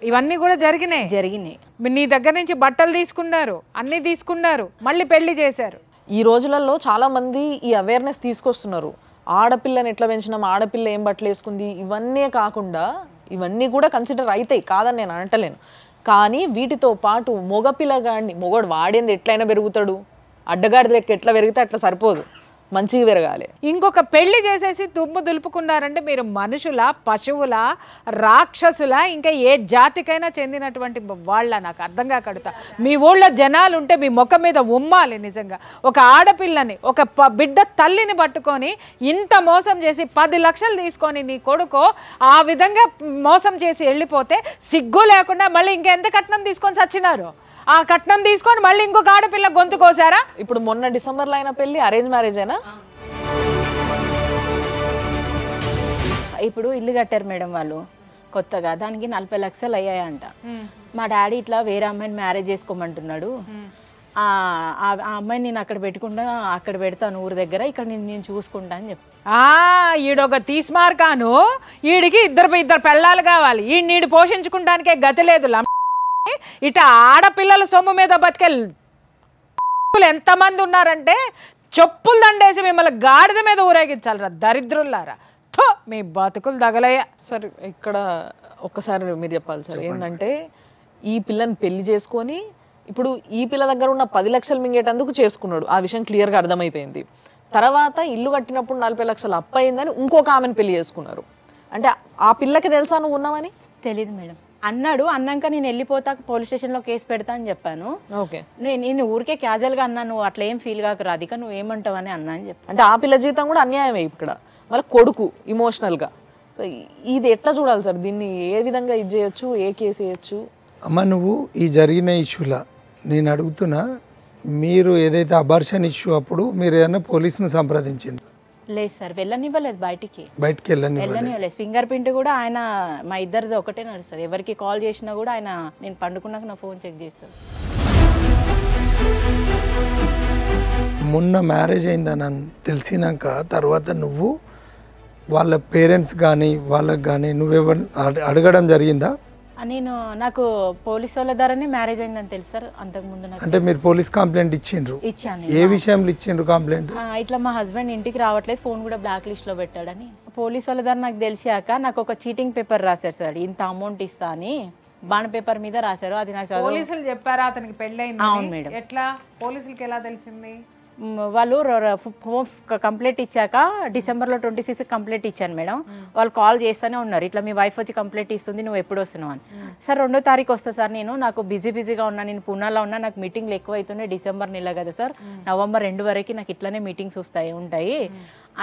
ఇవన్నీ కూడా జరిగినాయి. నీ దగ్గర నుంచి బట్టలు తీసుకున్నారు, అన్నీ తీసుకున్నారు, మళ్ళీ పెళ్లి చేశారు. ఈ రోజులలో చాలా మంది ఈ అవేర్నెస్ తీసుకొస్తున్నారు. ఆడపిల్లని ఎట్లా పెంచినాం, ఆడపిల్ల ఏం బట్టలు వేసుకుంది, ఇవన్నీ కాకుండా ఇవన్నీ కూడా కన్సిడర్ అవుతాయి, కాదని నేను అంటలేను. కానీ వీటితో పాటు మొగోడు వాడేంది ఎట్లయినా పెరుగుతాడు, అడ్డగాడి లెక్క ఎట్లా పెరిగితే అట్లా సరిపోదు, మంచిగా పెరగాలి. ఇంకొక పెళ్లి చేసేసి దుమ్ము దులుపుకున్నారంటే మీరు మనుషుల, పశువుల, రాక్షసుల, ఇంకా ఏ జాతికైనా చెందినటువంటి వాళ్ళ నాకు అర్థం కాకడుతా. మీ ఊళ్ళో జనాలు ఉంటే మీ ముఖం మీద ఉమ్మాలి నిజంగా. ఒక ఆడపిల్లని, ఒక బిడ్డ తల్లిని పట్టుకొని ఇంత మోసం చేసి 10 లక్షలు తీసుకొని నీ కొడుకు ఆ విధంగా మోసం చేసి వెళ్ళిపోతే సిగ్గు లేకుండా మళ్ళీ ఇంకెంత కట్నం తీసుకొని చచ్చినారు. ఆ కట్నం తీసుకొని మళ్ళీ ఇంకొక ఆడపిల్ల గొంతు కోసారా? ఇప్పుడు మొన్న డిసెంబర్లో అయిన పెళ్లి అరేంజ్ మ్యారేజ్ అయినా? ఇప్పుడు ఇల్లు కట్టారు మేడం వాళ్ళు కొత్తగా, దానికి 40 లక్షలు అయ్యాయంట. మా డాడీ ఇట్లా వేరే అమ్మాయిని మ్యారేజ్ చేసుకోమంటున్నాడు, ఆ అమ్మాయిని నేను అక్కడ పెట్టుకుంటా, అక్కడ పెడతాను ఊరు దగ్గర, ఇక్కడ నేను చూసుకుంటా అని చెప్పి. ఈడొక తీస్మార్కాను, ఈడికి ఇద్దరు పెళ్ళాలు కావాలి, ఈడు పోషించుకుంటానికే గతి లేదు. ఇట ఆడపిల్లల సొమ్ము మీద బతికే ఎంతమంది ఉన్నారంటే చెప్పులు దండేసి మిమ్మల్ని గాడిద మీద ఊరేగించాలరా దరిద్రులారా. మీ బతుకులు తగలయ్యా. సరే, ఇక్కడ ఒక్కసారి మీరు చెప్పాలి సార్, ఏంటంటే ఈ పిల్లని పెళ్లి చేసుకొని ఇప్పుడు ఈ పిల్ల దగ్గర ఉన్న 10 లక్షలు మింగేటందుకు చేసుకున్నాడు, ఆ విషయం క్లియర్గా అర్థమైపోయింది. తర్వాత ఇల్లు కట్టినప్పుడు 40 లక్షలు అప్పు అయిందని ఇంకొక ఆమెను పెళ్లి చేసుకున్నారు. అంటే ఆ పిల్లకి తెలుసా నువ్వు ఉన్నావని? తెలీదు మేడం. అన్నాక నేను వెళ్ళిపోతా, పోలీస్ స్టేషన్లో కేసు పెడతా అని చెప్పాను. ఓకే, నేను ఊరికే క్యాజువల్గా అన్నా, నువ్వు అట్లా ఏం ఫీల్ కాక రాధిక, నువ్వు ఏమంటావని అన్నా అని చెప్పి. అంటే ఆ పిల్ల జీవితం కూడా అన్యాయమే ఇక్కడ, వాళ్ళ కొడుకు ఇమోషనల్గా. ఇది ఎట్లా చూడాలి సార్, దీన్ని ఏ విధంగా ఇది చేయొచ్చు, ఏ కేసు వేయచ్చు? అమ్మ, నువ్వు ఈ జరిగిన ఇష్యూలా నేను అడుగుతున్నా, మీరు ఏదైతే అబార్షన్ ఇష్యూ అప్పుడు మీరు ఏదైనా పోలీసును సంప్రదించండి? లేదు సార్, వెళ్ళనివ్వలేదు, బయటికి వెళ్ళనివ్వలేదు. ఫింగర్ ప్రింట్ కూడా ఆయన మా ఇద్దరిది ఒకటే నడుస్తుంది. ఎవరికి కాల్ చేసినా కూడా ఆయన నేను పండుకున్నాక నా ఫోన్ చెక్ చేస్తాను. మొన్న మ్యారేజ్ అయిందని తెలిసినాక తర్వాత నువ్వు వాళ్ళ పేరెంట్స్ కానీ వాళ్ళకి కానీ నువ్వెవరు అడగడం జరిగిందా? నాకు పోలీస్ వాళ్ళ ద్వారానే మ్యారేజ్ అయిందని తెలుసు సార్. అంతకుముందు అంటే మీరు పోలీస్ కంప్లైంట్ ఇచ్చిండ్రు? ఇచ్చాను. ఏ విషయంలో ఇచ్చిండ్రు కంప్లైంట్? ఇట్లా మా హస్బెండ్ ఇంటికి రావట్లేదు, ఫోన్ కూడా బ్లాక్ లిస్ట్ లో పెట్టాడని. పోలీస్ వాళ్ళ ద్వారా నాకు తెలిసాక నాకు ఒక చీటింగ్ పేపర్ రాశారు సార్, ఇంత అమౌంట్ ఇస్తా అని బాండ్ పేపర్ మీద రాశారు. అది నాకు పోలీసులు చెప్పారా అతనికి పెళ్ళైంది? అవును మేడం. ఎట్లా పోలీసులకి ఎలా తెలిసింది? వాళ్ళు కంప్లైంట్ ఇచ్చాక డిసెంబర్లో 26 కంప్లైంట్ ఇచ్చాను మేడం. వాళ్ళు కాల్ చేస్తూనే ఉన్నారు, ఇట్లా మీ వైఫ్ వచ్చి కంప్లైంట్ ఇస్తుంది, నువ్వు ఎప్పుడు వస్తున్నావు అని. సార్ 2వ తారీఖు వస్తా సార్, నాకు బిజీగా ఉన్నా, నేను పూనాలో ఉన్నా, నాకు మీటింగ్లు ఎక్కువ అవుతున్నాయి, డిసెంబర్ నెల కదా సార్, నవంబర్ 2 వరకు నాకు ఇట్లానే మీటింగ్స్ ఉంటాయి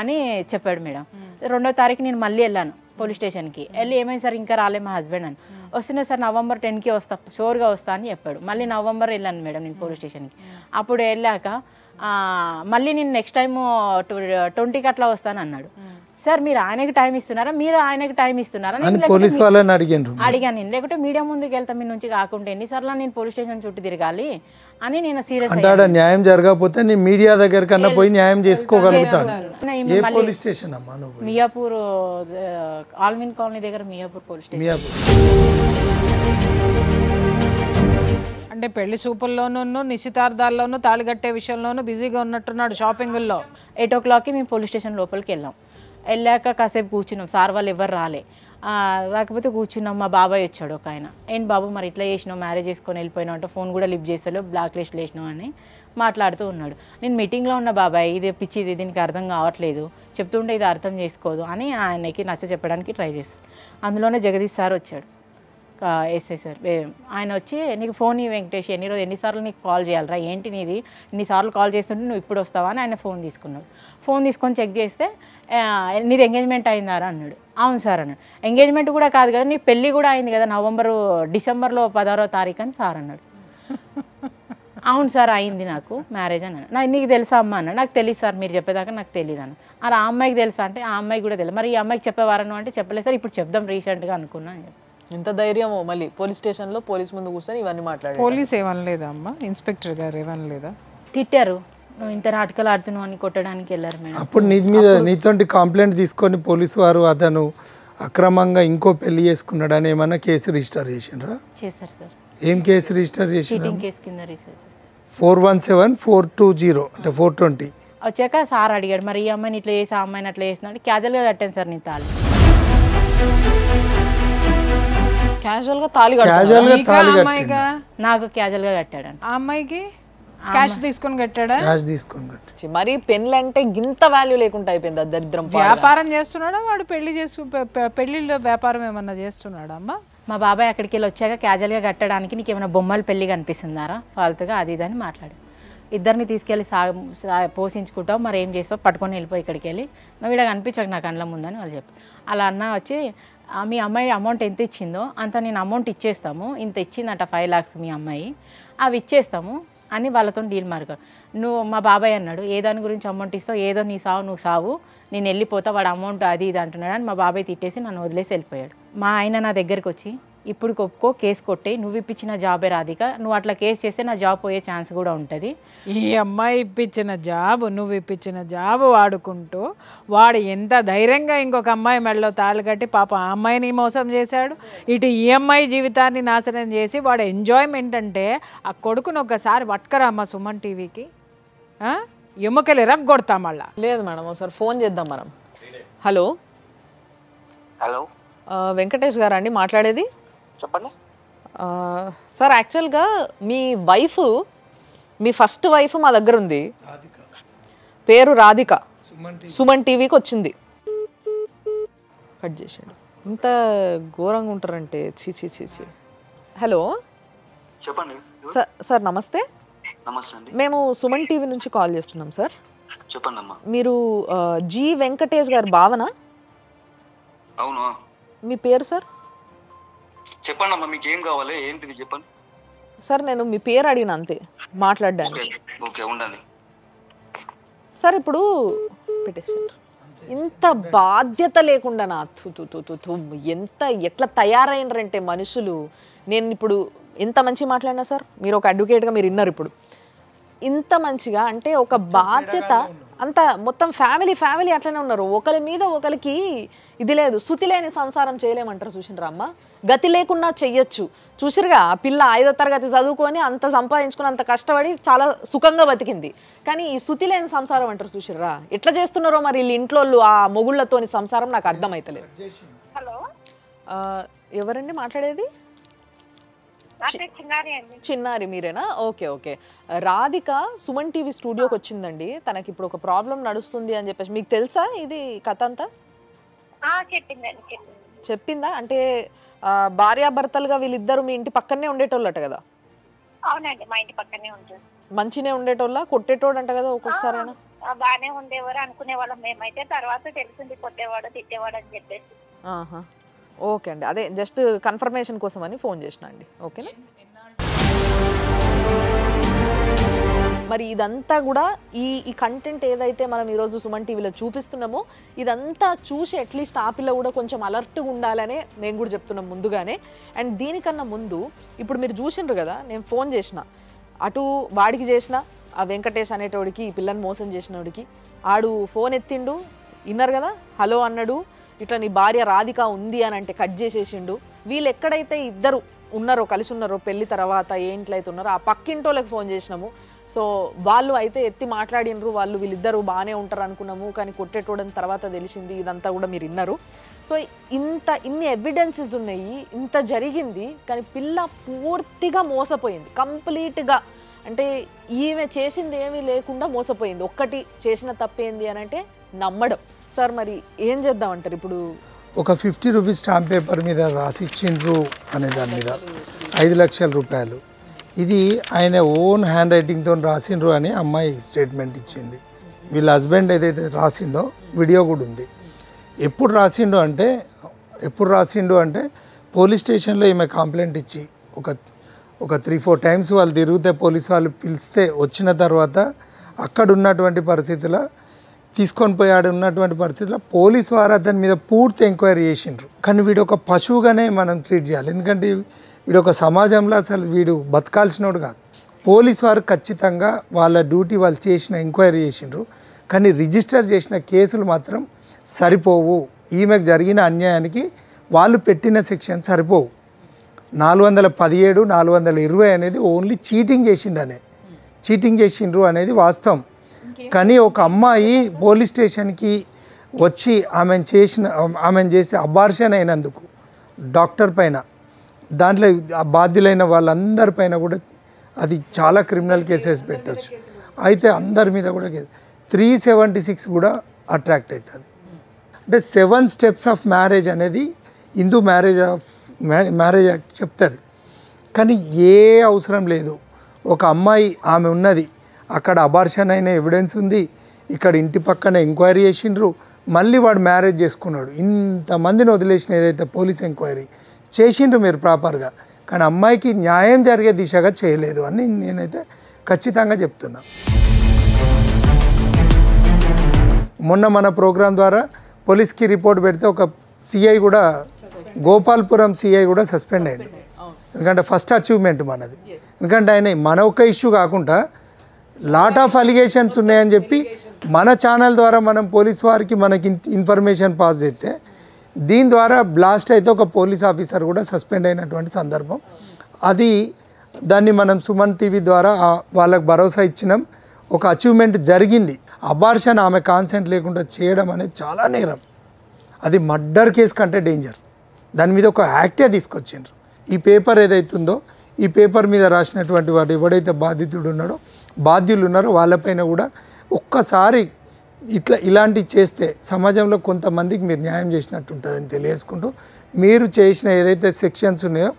అని చెప్పాడు మేడం. 2వ తారీఖు నేను మళ్ళీ వెళ్ళాను పోలీస్ స్టేషన్కి. వెళ్ళి ఏమైంది సార్ ఇంకా రాలే మా హస్బెండ్ అని. వస్తున్నా సార్ నవంబర్ 10కి వస్తా, షోర్గా వస్తా అని చెప్పాడు. మళ్ళీ నవంబర్ వెళ్ళాను మేడం నేను పోలీస్ స్టేషన్కి. అప్పుడు వెళ్ళాక మళ్ళీ నేను నెక్స్ట్ టైం 20కి అట్లా వస్తాను అన్నాడు. సార్ మీరు ఆయనకి టైం ఇస్తున్నారా, మీరు ఆయనకి టైం ఇస్తున్నారా అడిగాను. లేకుంటే మీడియా ముందుకు వెళ్తా, మీ నుంచి కాకుండా ఎన్నిసార్లు నేను పోలీస్ స్టేషన్ చుట్టూ తిరగాలి అని నేను సీరియస్ అంటాడా? న్యాయం జరగకపోతే నీ మీడియా దగ్గర కన్నా పోయి న్యాయం చేసుకోగలుగుతాను. మియాపూర్ ఆల్మిన్ కాలనీ దగ్గర మియాపూర్ పోలీస్ స్టేషన్. అంటే పెళ్లి చూపుల్లోనూ నిశ్చితార్థాల్లోనూ తాళిగట్టే విషయంలోనూ బిజీగా ఉన్నట్టున్నాడు షాపింగుల్లో. 8 o'clockకి మేము పోలీస్ స్టేషన్ లోపలికి వెళ్ళాం. వెళ్ళాక కాసేపు కూర్చున్నాం. సార్ వాళ్ళు ఎవరు రాలే. రాకపోతే కూర్చున్నాం. మా బాబాయ్ వచ్చాడు ఒక ఆయన. ఏంటి బాబు మరి ఇట్లా చేసినావు, మ్యారేజ్ చేసుకొని వెళ్ళిపోయినావు అంటే ఫోన్ కూడా లిఫ్ట్ చేస్తలేవు, బ్లాక్ లిస్ట్ వేసినావు అని మాట్లాడుతూ ఉన్నాడు. నేను మీటింగ్లో ఉన్న బాబాయ్, ఇది పిచ్చిది, దీనికి అర్థం కావట్లేదు, చెప్తుంటే ఇది అర్థం చేసుకోదు అని ఆయనకి నచ్చ చెప్పడానికి ట్రై చేస్తాను. అందులోనే జగదీష్ సార్ వచ్చాడు, ఎస్ఐ సార్. ఆయన వచ్చి నీకు ఫోన్ ఈ వెంకటేష్ ఎన్నిసార్లు నీకు కాల్ చేయాలరా, ఏంటి నీది ఇన్నిసార్లు కాల్ చేస్తుంటే నువ్వు ఇప్పుడు వస్తావా అని ఆయన ఫోన్ తీసుకున్నాడు. ఫోన్ తీసుకొని చెక్ చేస్తే నీది ఎంగేజ్మెంట్ అయిందారా అన్నాడు. అవును సార్ అన్నాడు. ఎంగేజ్మెంట్ కూడా కాదు కదా, నీ పెళ్ళి కూడా అయింది కదా డిసెంబర్లో 16వ తారీఖు అని సార్ అన్నాడు. అవును సార్ అయింది నాకు మ్యారేజ్ అని అన్నాడు. నీకు తెలుసా అమ్మ అన్నాడు. నాకు తెలియదు సార్, మీరు చెప్పేదాకా నాకు తెలియదు అన్న. అలా ఆ అమ్మాయికి తెలుసా అంటే ఆ అమ్మాయికి కూడా తెలియదు. మరి ఈ అమ్మాయికి చెప్పేవారను అంటే చెప్పలేదు సార్, ఇప్పుడు చెప్దాం రీసెంట్గా అనుకున్నా అని చెప్పి. ఎంత ధైర్యమో మళ్ళీ పోలీస్ స్టేషన్లో పోలీస్ ముందు కూర్చొని ఇవన్నీ మాట్లాడారు. పోలీస్ ఏమనలేదా అమ్మ, ఇన్స్పెక్టర్ గారు ఏమనలేదా? తిట్టారు, నువ్వు ఇంత నాటకాలు ఆడుతున్నావు అని కొట్టడానికి వెళ్ళారు మేడం. అప్పుడు నీ మీద నీతోటి కంప్లైంట్ తీసుకొని పోలీసు వారు అతను అక్రమంగా ఇంకో పెళ్లి చేసుకున్నాడని ఏమన్నా కేసు రిజిస్టర్ చేసిండ్రా? చేశారు సార్. ఏం కేసు రిజిస్టర్ చేసిండ్రా? చీటింగ్ కేసు కింద రీసెర్చ్ 417-420 అంటే 420. వచ్చాక సార్ అడిగాడు మరి ఈ అమ్మాయిని ఇట్లా చేసి ఆ అమ్మాయిని అట్లా చేసినాడు. క్యాజువల్గా కట్టాను సార్ నేను తాళి. క్యాజువల్గా తాళి అమ్మాయిగా నాకు క్యాజువల్గా కట్టాడు. ఆ అమ్మాయికి క్యాష్ తీసుకొని కట్టాడా? క్యాష్ తీసుకొని కట్టి. మరి పెళ్ళి అంటే ఇంత వాల్యూ లేకుండా అయిపోయింది. దరిద్రం. వ్యాపారం చేస్తున్నాడా వాడు? పెళ్లిలో వ్యాపారం ఏమన్నా చేస్తున్నాడా అమ్మ? మా బాబాయ్ అక్కడికి వెళ్ళి వచ్చాక క్యాజువల్గా కట్టడానికి నీకు ఏమైనా బొమ్మలు పెళ్ళి కనిపిస్తుందారా ఫాల్తుగా అది ఇది అని మాట్లాడు. ఇద్దరిని తీసుకెళ్ళి పోషించుకుంటావు, మరి ఏం చేస్తావు, పట్టుకొని వెళ్ళిపోయి ఇక్కడికి వెళ్ళి నువ్వు ఇక్కడ కనిపించక నా కళ్ళ ముందని వాళ్ళు చెప్పి. అలా అన్న వచ్చి మీ అమ్మాయి అమౌంట్ ఎంత ఇచ్చిందో అంత నేను అమౌంట్ ఇచ్చేస్తాము, ఇంత ఇచ్చిందంట 5 lakhs మీ అమ్మాయి, అవి ఇచ్చేస్తాము అని వాళ్ళతో డీల్ మార్గాడు. నువ్వు మా బాబాయ్ అన్నాడు ఏ దాని గురించి అమౌంట్ ఇస్తావు, ఏదో నీ సావు నువ్వు సావు, నేను వెళ్ళిపోతా, వాడు అమౌంట్ అది ఇది అంటున్నాడు అని మా బాబాయ్ తిట్టేసి నన్ను వదిలేసి వెళ్ళిపోయాడు. మా ఆయన నా దగ్గరికి వచ్చి ఇప్పుడు ఒప్పుకో, కేసు కొట్టే, నువ్వు ఇప్పించిన జాబే రాధిక, నువ్వు అట్లా కేసు చేస్తే నా జాబ్ పోయే ఛాన్స్ కూడా ఉంటుంది. ఈ అమ్మాయి ఇప్పించిన జాబ్, నువ్వు ఇప్పించిన జాబ్ వాడుకుంటూ వాడు ఎంత ధైర్యంగా ఇంకొక అమ్మాయి మెడలో తాళ్ళు కట్టి పాప ఆ అమ్మాయిని మోసం చేశాడు, ఇటు ఈ అమ్మాయి జీవితాన్ని నాశనం చేసి వాడు ఎంజాయ్మెంట్ అంటే ఆ కొడుకును ఒకసారి పట్టుకరామ్మా సుమన్ టీవీకి, ఎముకలు ఎరగొడతా మళ్ళా. లేదు మేడం, ఒకసారి ఫోన్ చేద్దాం మనం. హలో హలో వెంకటేష్ గారు అండి మాట్లాడేది? చెప్పండి సార్, యాక్చువల్గా మీ వైఫ్, మీ ఫస్ట్ వైఫ్ మా దగ్గర ఉంది, పేరు రాధిక, సుమన్ టీవీకి వచ్చింది. కట్ చేసాడు. ఇంత ఘోరంగా ఉంటారంటే చీ చీ చీ చీ. హలో చెప్పండి సార్ నమస్తే. నమస్తే అండి. మేము సుమన్ టీవీ నుంచి కాల్ చేస్తున్నాం సార్. చెప్పండి అమ్మా. మీరు జి వెంకటేష్ గారు భావన? అవును. మీ పేరు సార్? చెప్పండి అమ్మా, మీకు ఏం కావాలి, ఏంటిది చెప్పండి సార్. నేను మీ పేరు అడిగిన అంతే మాట్లాడడానికి. ఓకే ఉండండి సార్. ఇప్పుడు పెట్టేసారు. ఇంత బాధ్యత లేకుండా నా ఎంత ఎట్లా తయారైనరంటే మనుషులు. నేను ఇప్పుడు ఎంత మంచి మాట్లాడినా సార్, మీరు ఒక అడ్వకేట్గా మీరు విన్నారు. ఇప్పుడు ఇంత మంచిగా అంటే ఒక బాధ్యత అంత మొత్తం ఫ్యామిలీ అట్లనే ఉన్నారు. ఒకరి మీద ఒకరికి ఇది లేదు, శృతి లేని సంసారం చేయలేమంటారు. చూసినరా అమ్మ, గతి లేకుండా చెయ్యొచ్చు. చూసిరుగా ఆ పిల్ల 5వ తరగతి చదువుకొని అంత సంపాదించుకుని అంత కష్టపడి చాలా సుఖంగా బతికింది. కానీ ఈ శృతి లేని సంసారం అంటారు. చూసిర్రా ఎట్లా చేస్తున్నారో మరి వీళ్ళు ఇంట్లో ఆ మొగుళ్ళతోని సంసారం నాకు అర్థమైతలేదు. హలో ఎవరండి మాట్లాడేది? చిన్నారి మీరేనా? Okay okay. Radhika Suman TV స్టూడియోకి వచ్చిందండి. తనకి ఇప్పుడు ఒక ప్రాబ్లం నడుస్తుంది అని చెప్పేసి. మీకు తెలుసా ఇది కథ అంతా? చెప్పిందా? అంటే భార్యాభర్తలుగా వీళ్ళిద్దరు మీ ఇంటి పక్కనే ఉండేటోళ్ళట కదా? అవునండి, మా ఇంటి పక్కనే ఉంటారు. మంచినే ఉండేటోళ్ళ? కొట్టేటోడు అంట కదా ఒక్కొక్కసారి? బాగానే ఉండేవారు అనుకునే వాళ్ళం మేమైతే. తర్వాత తెలిసింది కొట్టేవాడు తిట్టేవాడు అని చెప్పేసి. ఓకే అండి, అదే జస్ట్ కన్ఫర్మేషన్ కోసం అని ఫోన్ చేసిన అండి. ఓకేనా? మరి ఇదంతా కూడా ఈ కంటెంట్ ఏదైతే మనం ఈరోజు సుమన్ టీవీలో చూపిస్తున్నామో ఇదంతా చూసి అట్లీస్ట్ ఆ పిల్ల కూడా కొంచెం అలర్ట్గా ఉండాలనే మేము కూడా చెప్తున్నాం ముందుగానే. అండ్ దీనికన్నా ముందు ఇప్పుడు మీరు చూసిండ్రు కదా, నేను ఫోన్ చేసిన, అటు వాడికి చేసిన, ఆ వెంకటేష్ అనేటోడికి, ఈ పిల్లని మోసం చేసినోడికి. ఆడు ఫోన్ ఎత్తిండు, విన్నారు కదా, హలో అన్నాడు, ఇట్లా నీ భార్య రాధిక ఉంది అని అంటే కట్ చేసేసిండు. వీళ్ళు ఎక్కడైతే ఇద్దరు ఉన్నారో కలిసి ఉన్నారో పెళ్లి తర్వాత ఏ ఇంట్లో అయితే ఉన్నారో ఆ పక్కింటోళ్ళకి ఫోన్ చేసినాము. సో వాళ్ళు అయితే ఎత్తి మాట్లాడినరు, వీళ్ళిద్దరూ బాగానే ఉంటారు అనుకున్నాము, కానీ కొట్టేటోడని తర్వాత తెలిసింది. ఇదంతా కూడా మీరు విన్నారు. సో ఇన్ని ఎవిడెన్సెస్ ఉన్నాయి, ఇంత జరిగింది, కానీ పిల్ల పూర్తిగా మోసపోయింది కంప్లీట్గా. అంటే ఈమె చేసింది ఏమీ లేకుండా మోసపోయింది. ఒక్కటి చేసిన తప్పేంది అని అంటే నమ్మడం. సార్ మరి ఏం చేద్దామంటారు ఇప్పుడు? ఒక 50 రూపీస్ స్టాంప్ పేపర్ మీద రాసిచ్చిండ్రు అనే దాని మీద 5 లక్షల రూపాయలు, ఇది ఆయన ఓన్ హ్యాండ్ రైటింగ్తో రాసిండ్రు అని అమ్మాయి స్టేట్మెంట్ ఇచ్చింది. వీళ్ళ హస్బెండ్ ఏదైతే రాసిండో వీడియో కూడా ఉంది. ఎప్పుడు రాసిండు అంటే పోలీస్ స్టేషన్లో ఈమె కంప్లైంట్ ఇచ్చి ఒక 3-4 టైమ్స్ వాళ్ళు తిరిగితే పోలీసు వాళ్ళు పిలిస్తే వచ్చిన తర్వాత అక్కడ ఉన్నటువంటి పరిస్థితుల్లో తీసుకొని పోయాడు ఉన్నటువంటి పరిస్థితుల్లో పోలీసు వారు అతని మీద పూర్తి ఎంక్వైరీ చేసిండ్రు. కానీ వీడు ఒక పశువుగానే మనం ట్రీట్ చేయాలి, ఎందుకంటే వీడు ఒక సమాజంలో అసలు వీడు బతకాల్సినోడు కాదు. పోలీసు వారు ఖచ్చితంగా వాళ్ళ డ్యూటీ వాళ్ళు చేసిన ఎంక్వైరీ చేసిండ్రు, కానీ రిజిస్టర్ చేసిన కేసులు మాత్రం సరిపోవు. ఈమెకు జరిగిన అన్యాయానికి వాళ్ళు పెట్టిన సెక్షన్ సరిపోవు. 417, 420 అనేది ఓన్లీ చీటింగ్ చేసిండ్రు అనేది వాస్తవం. కానీ ఒక అమ్మాయి పోలీస్ స్టేషన్కి వచ్చి ఆమెను చేసి అబార్షన్ అయినందుకు డాక్టర్ పైన, దాంట్లో బాధ్యులైన వాళ్ళందరి పైన కూడా అది చాలా క్రిమినల్ కేసెస్ పెట్టచ్చు. అయితే అందరి మీద కూడా 376 కూడా అట్రాక్ట్ అవుతుంది. అంటే 7 స్టెప్స్ ఆఫ్ మ్యారేజ్ అనేది హిందూ మ్యారేజ్ యాక్ట్ చెప్తుంది. కానీ ఏ అవసరం లేదు. ఒక అమ్మాయి ఆమె ఉన్నది, అక్కడ అబార్షన్ అయిన ఎవిడెన్స్ ఉంది, ఇక్కడ ఇంటి పక్కన ఎంక్వైరీ చేసిండ్రు, మళ్ళీ వాడు మ్యారేజ్ చేసుకున్నాడు. ఇంతమందిని వదిలేసిన ఏదైతే పోలీస్ ఎంక్వైరీ చేసిండ్రు మీరు ప్రాపర్గా, కానీ అమ్మాయికి న్యాయం జరిగే దిశగా చేయలేదు అని నేనైతే ఖచ్చితంగా చెప్తున్నా. మొన్న మన ప్రోగ్రాం ద్వారా పోలీస్కి రిపోర్ట్ పెడితే ఒక సిఐ కూడా, గోపాల్పురం సిఐ కూడా సస్పెండ్ అయ్యాడు. ఎందుకంటే ఫస్ట్ అచీవ్మెంట్ మనది. ఎందుకంటే ఆయన మన ఒక ఇష్యూ కాకుండా లాట్ ఆఫ్ అలిగేషన్స్ ఉన్నాయని చెప్పి మన ఛానల్ ద్వారా మనం పోలీస్ వారికి మనకి ఇన్ఫర్మేషన్ పాస్ చేస్తే దీని ద్వారా బ్లాస్ట్ అయితే ఒక పోలీస్ ఆఫీసర్ కూడా సస్పెండ్ అయినటువంటి సందర్భం. దాన్ని మనం సుమన్ టీవీ ద్వారా వాళ్ళకు భరోసా ఇచ్చినాం. ఒక అచీవ్మెంట్ జరిగింది. అబార్షన్ ఆమె కాన్సెంట్ లేకుండా చేయడం అనేది చాలా నేరం. అది మర్డర్ కేసు కంటే డేంజర్. దాని మీద ఒక యాక్టే తీసుకొచ్చిండ్రు. ఈ పేపర్ ఏదైతుందో ఈ పేపర్ మీద రాసినటువంటి వాడు ఎవడైతే బాధ్యులు ఉన్నారో వాళ్ళపైన కూడా ఒక్కసారి ఇలాంటివి చేస్తే సమాజంలో కొంతమందికి మీరు న్యాయం చేసినట్టు ఉంటుందని తెలియజేసుకుంటూ, మీరు చేసిన ఏదైతే సెక్షన్స్ ఉన్నాయో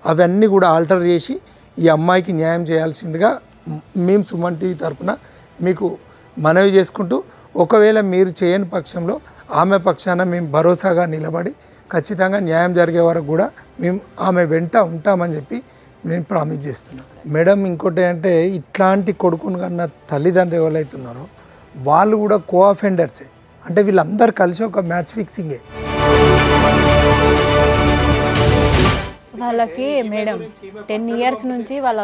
అవన్నీ కూడా ఆల్టర్ చేసి ఈ అమ్మాయికి న్యాయం చేయాల్సిందిగా మేము సుమన్ టీవీ తరఫున మీకు మనవి చేసుకుంటూ, ఒకవేళ మీరు చేయని పక్షంలో ఆమె పక్షాన మేము భరోసాగా నిలబడి ఖచ్చితంగా న్యాయం జరిగే వరకు కూడా మేము ఆమె వెంట ఉంటామని చెప్పి నేను ప్రామిస్ చేస్తున్నాను. మేడం, ఇంకోటి అంటే ఇట్లాంటి కొడుకును కన్నా తల్లిదండ్రులు ఎవరైతే ఉన్నారో వాళ్ళు కూడా కోఆఫెండర్సే. అంటే వీళ్ళందరూ కలిసి ఒక మ్యాచ్ ఫిక్సింగే. వాళ్ళకి మేడం 10 ఇయర్స్ నుంచి వాళ్ళ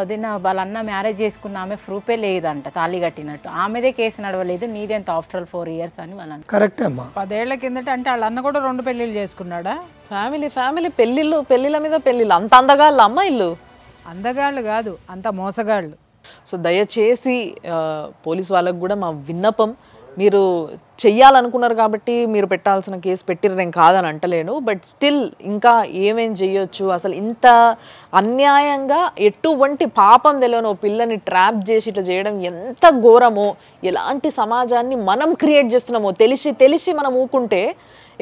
అన్న మ్యారేజ్ చేసుకున్న ఆమె ప్రూఫే లేదంట, తాళి కట్టినట్టు. ఆమెదే కేసు నడవలేదు, నీదెంత ఆఫ్టర్ 4 ఇయర్స్ అని వాళ్ళ కరెక్ట్ అమ్మా. 10 ఏళ్ల కిందట అంటే వాళ్ళ అన్న కూడా 2 పెళ్ళిళ్ళు చేసుకున్నాడా? ఫ్యామిలీ పెళ్ళిళ్ళ మీద పెళ్ళిళ్ళు. అంత అందగాళ్ళ అమ్మ ఇల్లు? అందగాళ్ళు కాదు, అంత మోసగాళ్ళు. సో దయచేసి పోలీస్ వాళ్ళకు కూడా మా విన్నపం, మీరు చెయ్యాలనుకున్నారు కాబట్టి మీరు పెట్టాల్సిన కేసు పెట్టిర్రు, నేను కాదని అంటలేను. బట్ స్టిల్ ఇంకా ఏమేం చెయ్యొచ్చు? అసలు ఇంత అన్యాయంగా ఎటువంటి పాపం తెలియని ఓ పిల్లని ట్రాప్ చేసి ఇట్లా చేయడం ఎంత ఘోరమో, ఎలాంటి సమాజాన్ని మనం క్రియేట్ చేస్తున్నామో తెలిసి మనం ఊకుంటే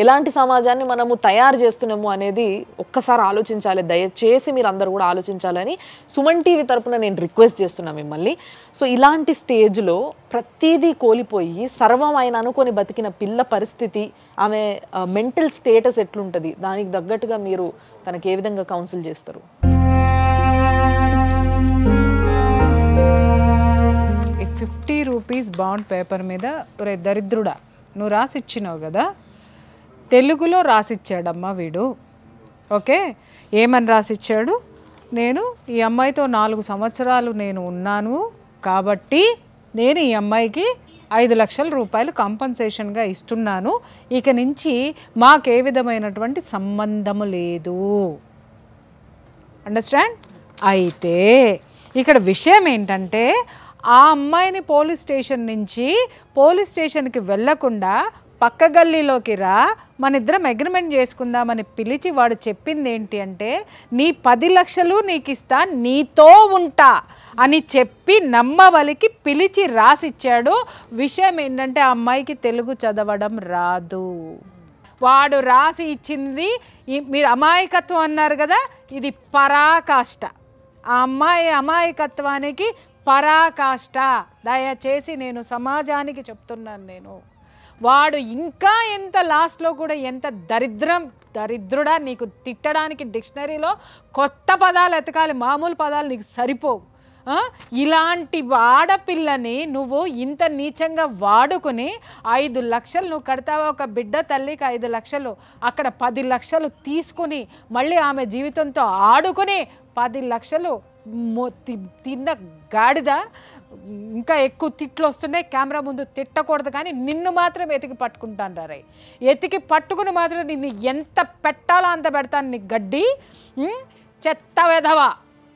ఎలాంటి సమాజాన్ని మనము తయారు చేస్తున్నాము అనేది ఒక్కసారి ఆలోచించాలి. దయచేసి మీరు అందరూ కూడా ఆలోచించాలని సుమన్ టీవీ తరపున నేను రిక్వెస్ట్ చేస్తున్నాను మిమ్మల్ని. సో ఇలాంటి స్టేజ్లో ప్రతిదీ కోల్పోయి సర్వం ఆయన అనుకొని బతికిన పిల్ల పరిస్థితి, ఆమె మెంటల్ స్టేటస్ ఎట్లుంటుంది, దానికి తగ్గట్టుగా మీరు తనకి ఏ విధంగా కౌన్సిల్ చేస్తారు? 50 రూపీస్ బాండ్ పేపర్ మీద ఒరే దరిద్రుడా నువ్వు రాసిచ్చినావు కదా, తెలుగులో రాసిచ్చాడమ్మా వీడు. ఓకే, ఏమని రాసిచ్చాడు? నేను ఈ అమ్మాయితో 4 సంవత్సరాలు నేను ఉన్నాను కాబట్టి నేను ఈ అమ్మాయికి 5 లక్షల రూపాయలు కాంపన్సేషన్గా ఇస్తున్నాను, ఇక నుంచి మాకే విధమైనటువంటి సంబంధము లేదు. అండర్స్టాండ్? అయితే ఇక్కడ విషయం ఏంటంటే ఆ అమ్మాయిని పోలీస్ స్టేషన్ నుంచి పోలీస్ స్టేషన్కి వెళ్ళకుండా పక్క గల్లీలోకి రా, మన ఇద్దరం అగ్రిమెంట్ చేసుకుందామని పిలిచి వాడు చెప్పింది ఏంటి అంటే నీ 10 లక్షలు నీకు ఇస్తా, నీతో ఉంటా అని చెప్పి నమ్మవలికి పిలిచి రాసిచ్చాడు. విషయం ఏంటంటే ఆ అమ్మాయికి తెలుగు చదవడం రాదు. వాడు రాసి ఇచ్చింది, మీరు అమాయకత్వం అన్నారు కదా, ఇది పరాకాష్ట. ఆ అమ్మాయి అమాయకత్వానికి పరాకాష్ట. దయచేసి నేను సమాజానికి చెప్తున్నాను. వాడు ఇంకా ఎంత లాస్ట్లో కూడా ఎంత దరిద్రుడా, నీకు తిట్టడానికి డిక్షనరీలో కొత్త పదాలు ఎతకాలి, మామూలు పదాలు నీకు సరిపోవు. ఇలాంటి ఆడపిల్లని నువ్వు ఇంత నీచంగా వాడుకుని 5 లక్షలు నువ్వు కడతావా? ఒక బిడ్డ తల్లికి 5 లక్షలు, అక్కడ 10 లక్షలు తీసుకుని మళ్ళీ ఆమె జీవితంతో ఆడుకుని 10 లక్షలు తిన్న గాడిద. ఇంకా ఎక్కువ తిట్లు వస్తున్నాయి, కెమెరా ముందు తిట్టకూడదు, కానీ నిన్ను మాత్రం ఎతికి పట్టుకుంటాను రా. ఎతికి పట్టుకుని మాత్రం నిన్ను ఎంత పెట్టాలో అంత పెడతాను. నీ గడ్డి చెత్త వెధవా,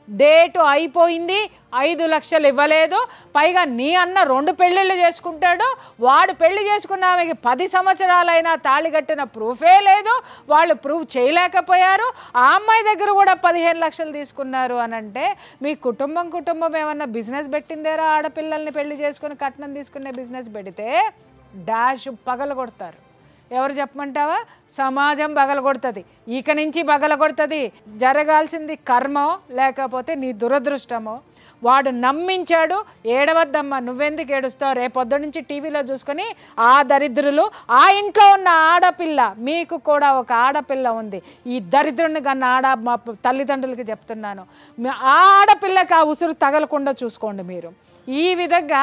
డేటు అయిపోయింది, 5 లక్షలు ఇవ్వలేదు. పైగా నీ అన్న 2 పెళ్ళిళ్ళు చేసుకుంటాడు, వాడు పెళ్లి చేసుకున్న ఆమెకి 10 సంవత్సరాలైనా తాళి కట్టిన ప్రూఫే లేదు. వాళ్ళు ప్రూఫ్ చేయలేకపోయారు. ఆ అమ్మాయి దగ్గర కూడా 15 లక్షలు తీసుకున్నారు అని అంటే మీ కుటుంబం ఏమన్నా బిజినెస్ పెట్టిందేరా? ఆడపిల్లల్ని పెళ్లి చేసుకుని కట్నం తీసుకునే బిజినెస్ పెడితే డాష్ పగల కొడతారు. ఎవరు చెప్పమంటావా? సమాజం పగలగొడుతుంది. ఇక నుంచి పగలగొడుతుంది. జరగాల్సింది కర్మో లేకపోతే నీ దురదృష్టమో. వాడు నమ్మించాడు. ఏడవద్దమ్మా, నువ్వెందుకు ఏడుస్తావు? రేపొద్దు నుంచి టీవీలో చూసుకొని ఆ దరిద్రులు, ఆ ఇంట్లో ఉన్న ఆడపిల్ల, మీకు కూడా ఒక ఆడపిల్ల ఉంది, ఈ దరిద్రుని కన్నా మా తల్లిదండ్రులకి చెప్తున్నాను, ఆ ఆడపిల్లకి ఆ ఉసురు తగలకుండా చూసుకోండి మీరు. ఈ విధంగా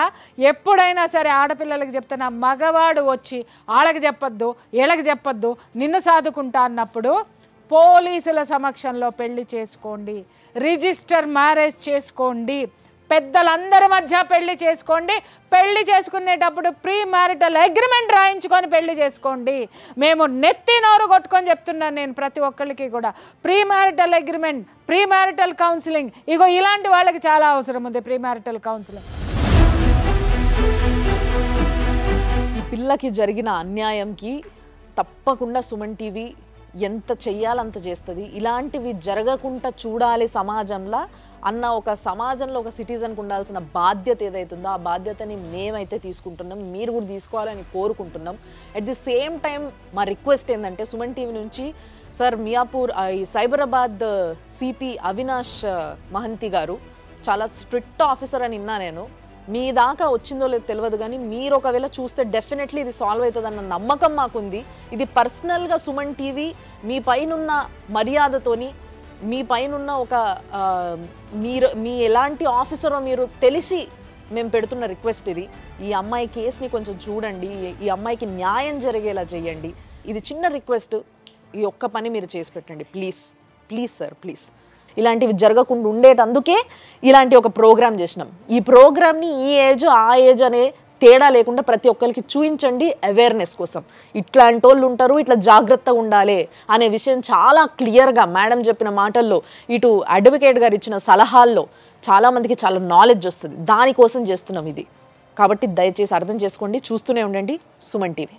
ఎప్పుడైనా సరే ఆడపిల్లలకి చెప్తున్నా, మగవాడు వచ్చి వాళ్ళకి చెప్పొద్దు, వీళ్ళకి చెప్పొద్దు, నిన్ను సాదుకుంటా అన్నప్పుడు పోలీసుల సమక్షంలో పెళ్లి చేసుకోండి, రిజిస్టర్ మ్యారేజ్ చేసుకోండి, పెద్దలందరి మధ్య పెళ్లి చేసుకోండి. పెళ్లి చేసుకునేటప్పుడు ప్రీ మ్యారిటల్ అగ్రిమెంట్ రాయించుకొని పెళ్లి చేసుకోండి. మేము నెత్తి నోరు కొట్టుకొని చెప్తున్నాను నేను ప్రతి ఒక్కరికి కూడా. Premarital agreement, premarital counselling, ego ఇలాంటి వాళ్ళకి చాలా అవసరం ఉంది ప్రీ మ్యారిటల్ కౌన్సిలింగ్. ఈ పిల్లకి జరిగిన అన్యాయంకి తప్పకుండా సుమన్ టీవీ ఎంత చెయ్యాలంత చేస్తుంది. ఇలాంటివి జరగకుండా చూడాలి సమాజంలో అన్న ఒక సమాజంలో ఒక సిటిజన్కి ఉండాల్సిన బాధ్యత ఏదైతుందో ఆ బాధ్యతని మేమైతే తీసుకుంటున్నాం, మీరు కూడా తీసుకోవాలని కోరుకుంటున్నాం. అట్ ది సేమ్ టైం మా రిక్వెస్ట్ ఏంటంటే సుమన్ టీవీ నుంచి సార్, మియాపూర్ ఈ సైబరాబాద్ సిపి అవినాష్ మహంతి గారు చాలా స్ట్రిక్ట్ ఆఫీసర్ అని విన్నా నేను. మీ దాకా వచ్చిందో లేదో తెలియదు, కానీ మీరు ఒకవేళ చూస్తే డెఫినెట్లీ ఇది సాల్వ్ అవుతుందన్న నమ్మకం మాకుంది. ఇది పర్సనల్గా సుమన్ టీవీ మీ పైనున్న మర్యాదతోని, మీ పైనున్న ఒక మీ ఎలాంటి ఆఫీసరో మీరు తెలిసి మేము పెడుతున్న రిక్వెస్ట్ ఇది. ఈ అమ్మాయి కేసుని కొంచెం చూడండి, ఈ అమ్మాయికి న్యాయం జరిగేలా చేయండి. ఇది చిన్న రిక్వెస్ట్, ఈ ఒక్క పని మీరు చేసి పెట్టండి ప్లీజ్. Please sir, please. ఇలాంటివి జరగకుండా ఉండేటందుకే ఇలాంటి ఒక ప్రోగ్రామ్ చేసినాం. ఈ ప్రోగ్రామ్ని ఈ ఏజ్ ఆ ఏజ్ అనే తేడా లేకుండా ప్రతి ఒక్కరికి చూపించండి అవేర్నెస్ కోసం. ఇట్లాంటి వాళ్ళు ఉంటారు, ఇట్లా జాగ్రత్తగా ఉండాలి అనే విషయం చాలా క్లియర్గా మేడం చెప్పిన మాటల్లో, ఇటు అడ్వకేట్ గారు ఇచ్చిన సలహాల్లో చాలామందికి చాలా నాలెడ్జ్ వస్తుంది. దానికోసం చేస్తున్నాం ఇది. కాబట్టి దయచేసి అర్థం చేసుకోండి, చూస్తూనే ఉండండి సుమన్ టీవీ.